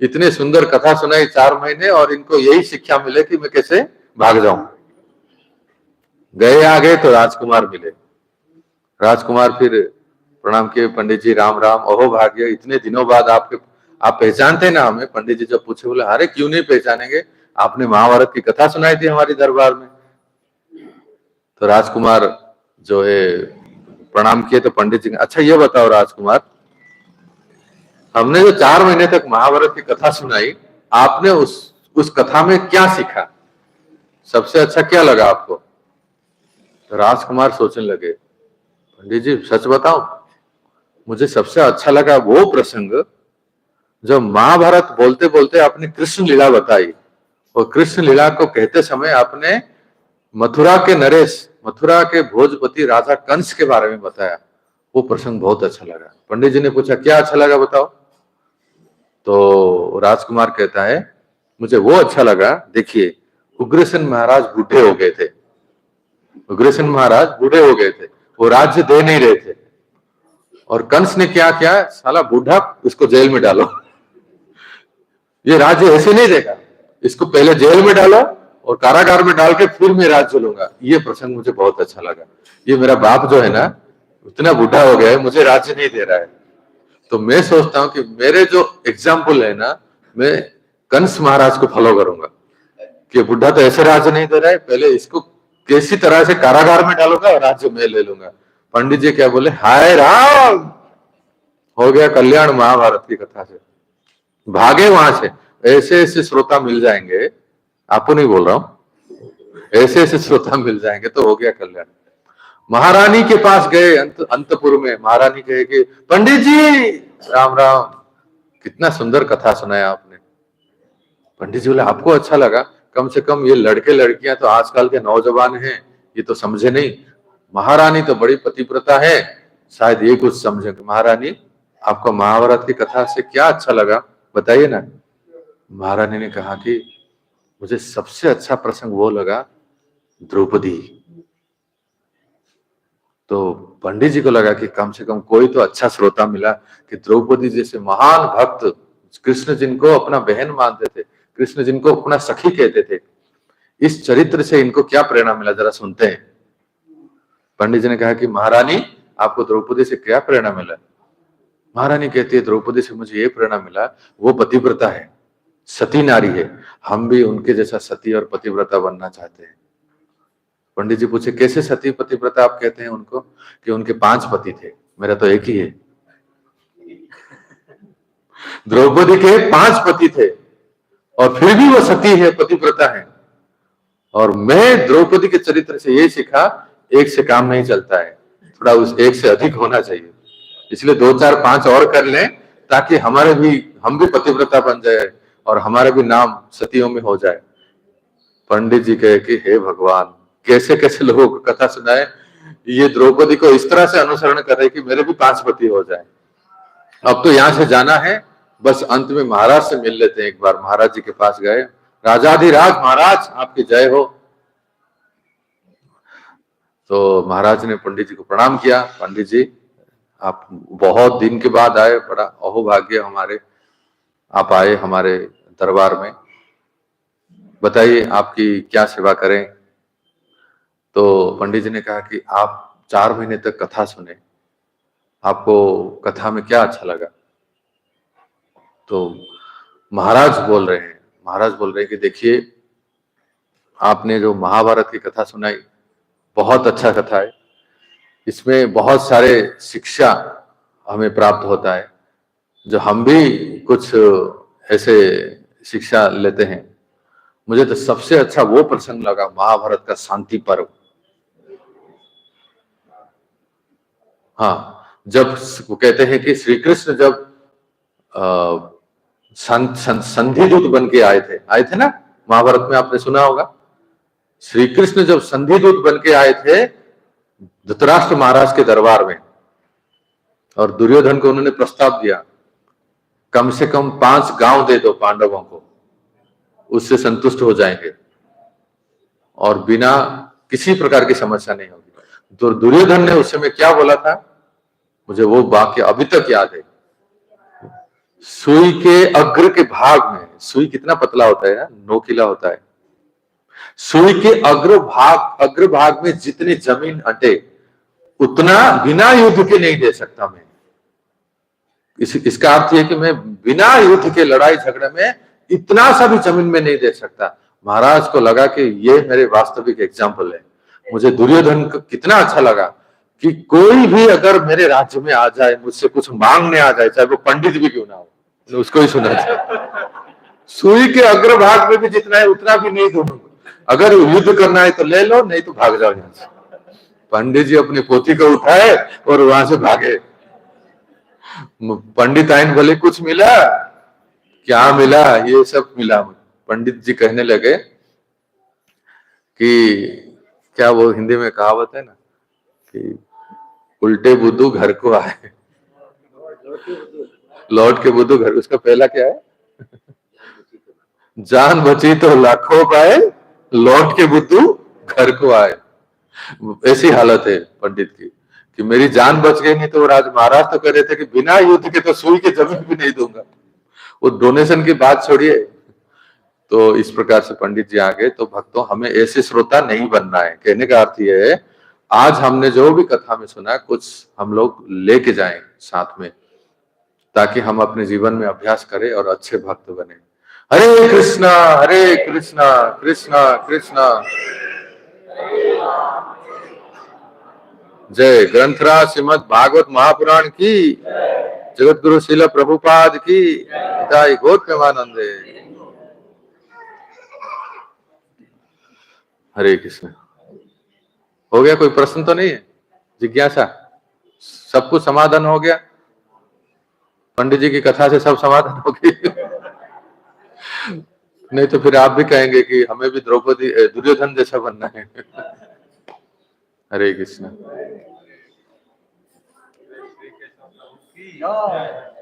इतने सुंदर कथा सुनाई 4 महीने और इनको यही शिक्षा मिले कि मैं कैसे भाग जाऊं। गए आगे तो राजकुमार मिले। राजकुमार फिर प्रणाम किए, पंडित जी राम राम, अहो भाग्य, इतने दिनों बाद आप पहचानते ना हमें? पंडित जी जब पूछे बोले अरे क्यों नहीं पहचानेंगे, आपने महाभारत की कथा सुनाई थी हमारी दरबार में। तो राजकुमार जो है प्रणाम किए। तो पंडित जी ने अच्छा ये बताओ राजकुमार, हमने जो 4 महीने तक महाभारत की कथा सुनाई, आपने उस कथा में क्या सीखा, सबसे अच्छा क्या लगा आपको? तो राजकुमार सोचने लगे, पंडित जी सच बताओ, मुझे सबसे अच्छा लगा वो प्रसंग जब महाभारत बोलते बोलते आपने कृष्ण लीला बताई। और कृष्ण लीला को कहते समय आपने मथुरा के नरेश, मथुरा के भोजपति राजा कंस के बारे में बताया। वो प्रसंग बहुत अच्छा लगा। पंडित जी ने पूछा क्या अच्छा लगा बताओ। तो राजकुमार कहता है मुझे वो अच्छा लगा, देखिए उग्रसेन महाराज बूढ़े हो गए थे, उग्रसेन महाराज बूढ़े हो गए थे, वो राज्य दे नहीं रहे थे, और कंस ने क्या किया, साला बूढ़ा इसको जेल में डालो, ये राज्य ऐसे नहीं देगा, इसको पहले जेल में डालो और कारागार में डाल के फिर मैं राज्य लूंगा। ये प्रसंग मुझे बहुत अच्छा लगा। ये मेरा बाप जो है ना, इतना बूढ़ा हो गया है, मुझे राज्य नहीं दे रहा है। तो मैं सोचता हूँ कि मेरे जो एग्जाम्पल है ना, मैं कंस महाराज को फॉलो करूंगा कि बुढ़ा तो ऐसे राज्य नहीं दे रहा है, पहले इसको किसी तरह से कारागार में डालूंगा और राज्य में ले लूंगा। पंडित जी क्या बोले, हाय राम, हो गया कल्याण महाभारत की कथा से। भागे वहां से। ऐसे ऐसे श्रोता मिल जाएंगे, आपको नहीं बोल रहा हूं, ऐसे ऐसे श्रोता मिल जाएंगे तो हो गया कल्याण। महारानी के पास गए अंतपुर में। महारानी कहे कि पंडित जी राम राम, कितना सुंदर कथा सुनाया आपने। पंडित जी बोले आपको अच्छा लगा, कम से कम ये लड़के लड़कियां तो आजकल के नौजवान हैं, ये तो समझे नहीं। महारानी तो बड़ी पतिव्रता है, शायद ये कुछ समझे। महारानी आपको महाभारत की कथा से क्या अच्छा लगा बताइए ना। महारानी ने कहा कि मुझे सबसे अच्छा प्रसंग वो लगा, द्रौपदी। तो पंडित जी को लगा कि कम से कम कोई तो अच्छा श्रोता मिला कि द्रौपदी जैसे महान भक्त, कृष्ण जिनको अपना बहन मानते थे, कृष्ण जिनको अपना सखी कहते थे, इस चरित्र से इनको क्या प्रेरणा मिला, जरा सुनते हैं। पंडित जी ने कहा कि महारानी आपको द्रौपदी से क्या प्रेरणा मिला। महारानी कहती है द्रौपदी से मुझे ये प्रेरणा मिला, वो पतिव्रता है, सती नारी है, हम भी उनके जैसा सती और पतिव्रता बनना चाहते हैं। पंडित जी पूछे कैसे सती पतिव्रता आप कहते हैं उनको, कि उनके 5 पति थे, मेरा तो एक ही है। द्रौपदी के 5 पति थे और फिर भी वो सती है, पतिव्रता है। और मैं द्रौपदी के चरित्र से ये सीखा, एक से काम नहीं चलता है, थोड़ा उस एक से अधिक होना चाहिए। इसलिए 2 4 5 और कर लें ताकि हम भी पतिव्रता बन जाए और हमारा भी नाम सतियों में हो जाए। पंडित जी कहे कि हे भगवान, कैसे कैसे लोगों को कथा सुनाए, ये द्रौपदी को इस तरह से अनुसरण कर रहे कि मेरे भी 5 पति हो जाए। अब तो यहां से जाना है, बस अंत में महाराज से मिल लेते हैं एक बार। महाराज जी के पास गए, राजाधिराज महाराज आपकी जय हो। तो महाराज ने पंडित जी को प्रणाम किया। पंडित जी आप बहुत दिन के बाद आए, बड़ा अहोभाग्य हमारे, आप आए हमारे दरबार में, बताइए आपकी क्या सेवा करें। तो पंडित जी ने कहा कि आप 4 महीने तक कथा सुने, आपको कथा में क्या अच्छा लगा। तो महाराज बोल रहे हैं कि देखिए आपने जो महाभारत की कथा सुनाई, बहुत अच्छा कथा है, इसमें बहुत सारे शिक्षा हमें प्राप्त होता है, जो हम भी कुछ ऐसे शिक्षा लेते हैं। मुझे तो सबसे अच्छा वो प्रसंग लगा, महाभारत का शांति पर्व। हाँ, जब वो कहते हैं कि श्री कृष्ण जब संधि दूत बन के आए थे ना, महाभारत में आपने सुना होगा। श्री कृष्ण जब संधि दूत बन के आए थे धृतराष्ट्र महाराज के दरबार में, और दुर्योधन को उन्होंने प्रस्ताव दिया, कम से कम 5 गांव दे दो पांडवों को, उससे संतुष्ट हो जाएंगे और बिना किसी प्रकार की समस्या नहीं होगी। तो दुर्योधन ने उस समय क्या बोला था, मुझे वो वाक्य अभी तक याद है। सुई के अग्र के भाग में, सुई कितना पतला होता है ना, नोकीला होता है, सुई के अग्रभाग में जितनी जमीन अटे उतना बिना युद्ध के नहीं दे सकता मैं। इसका अर्थ है कि मैं बिना युद्ध के लड़ाई झगड़े में इतना सा भी जमीन में नहीं दे सकता। महाराज को लगा कि ये मेरे वास्तविक एग्जाम्पल है। मुझे दुर्योधन को कितना अच्छा लगा कि कोई भी अगर मेरे राज्य में आ जाए, मुझसे कुछ मांगने आ जाए, चाहे वो पंडित भी क्यों ना हो, उसको ही सुना जाए। सुई के अग्रभाग में भी जितना है उतना भी नहीं दूंगा, अगर युद्ध करना है तो ले लो, नहीं तो भाग जाओ यहां से। पंडित जी अपनी पोथी को उठाए और वहां से भागे। पंडित आइन बोले कुछ मिला, क्या मिला, ये सब मिला। पंडित जी कहने लगे कि क्या वो हिंदी में कहावत है ना कि उल्टे बुद्धू घर को आए, लौट के बुद्धू घर, उसका पहला क्या है, जान बची तो लाखों पाए, लौट के बुद्धू घर को आए। ऐसी हालत है पंडित की कि मेरी जान बच गई, नहीं तो राज महाराज तो कह रहे थे कि बिना युद्ध के तो सुई के जमीन भी नहीं दूंगा। वो डोनेशन की बात छोड़िए, तो इस प्रकार से पंडित जी आ गए। तो भक्तों, हमें ऐसे श्रोता नहीं बनना है। कहने का अर्थ यह है, आज हमने जो भी कथा में सुना, कुछ हम लोग लेके जाएं साथ में, ताकि हम अपने जीवन में अभ्यास करें और अच्छे भक्त बने। हरे कृष्णा कृष्णा कृष्णा। जय। ग्रंथराज श्रीमद् भागवत महापुराण की, जगत गुरु श्रील प्रभुपाद की, निताई गौर प्रेमानंदे। हरे कृष्ण। हो गया? कोई प्रश्न तो नहीं है? जिज्ञासा? सब कुछ समाधान हो गया? पंडित जी की कथा से सब समाधान हो गई? नहीं तो फिर आप भी कहेंगे कि हमें भी द्रौपदी दुर्योधन जैसा बनना है। हरे कृष्ण।
Yeah.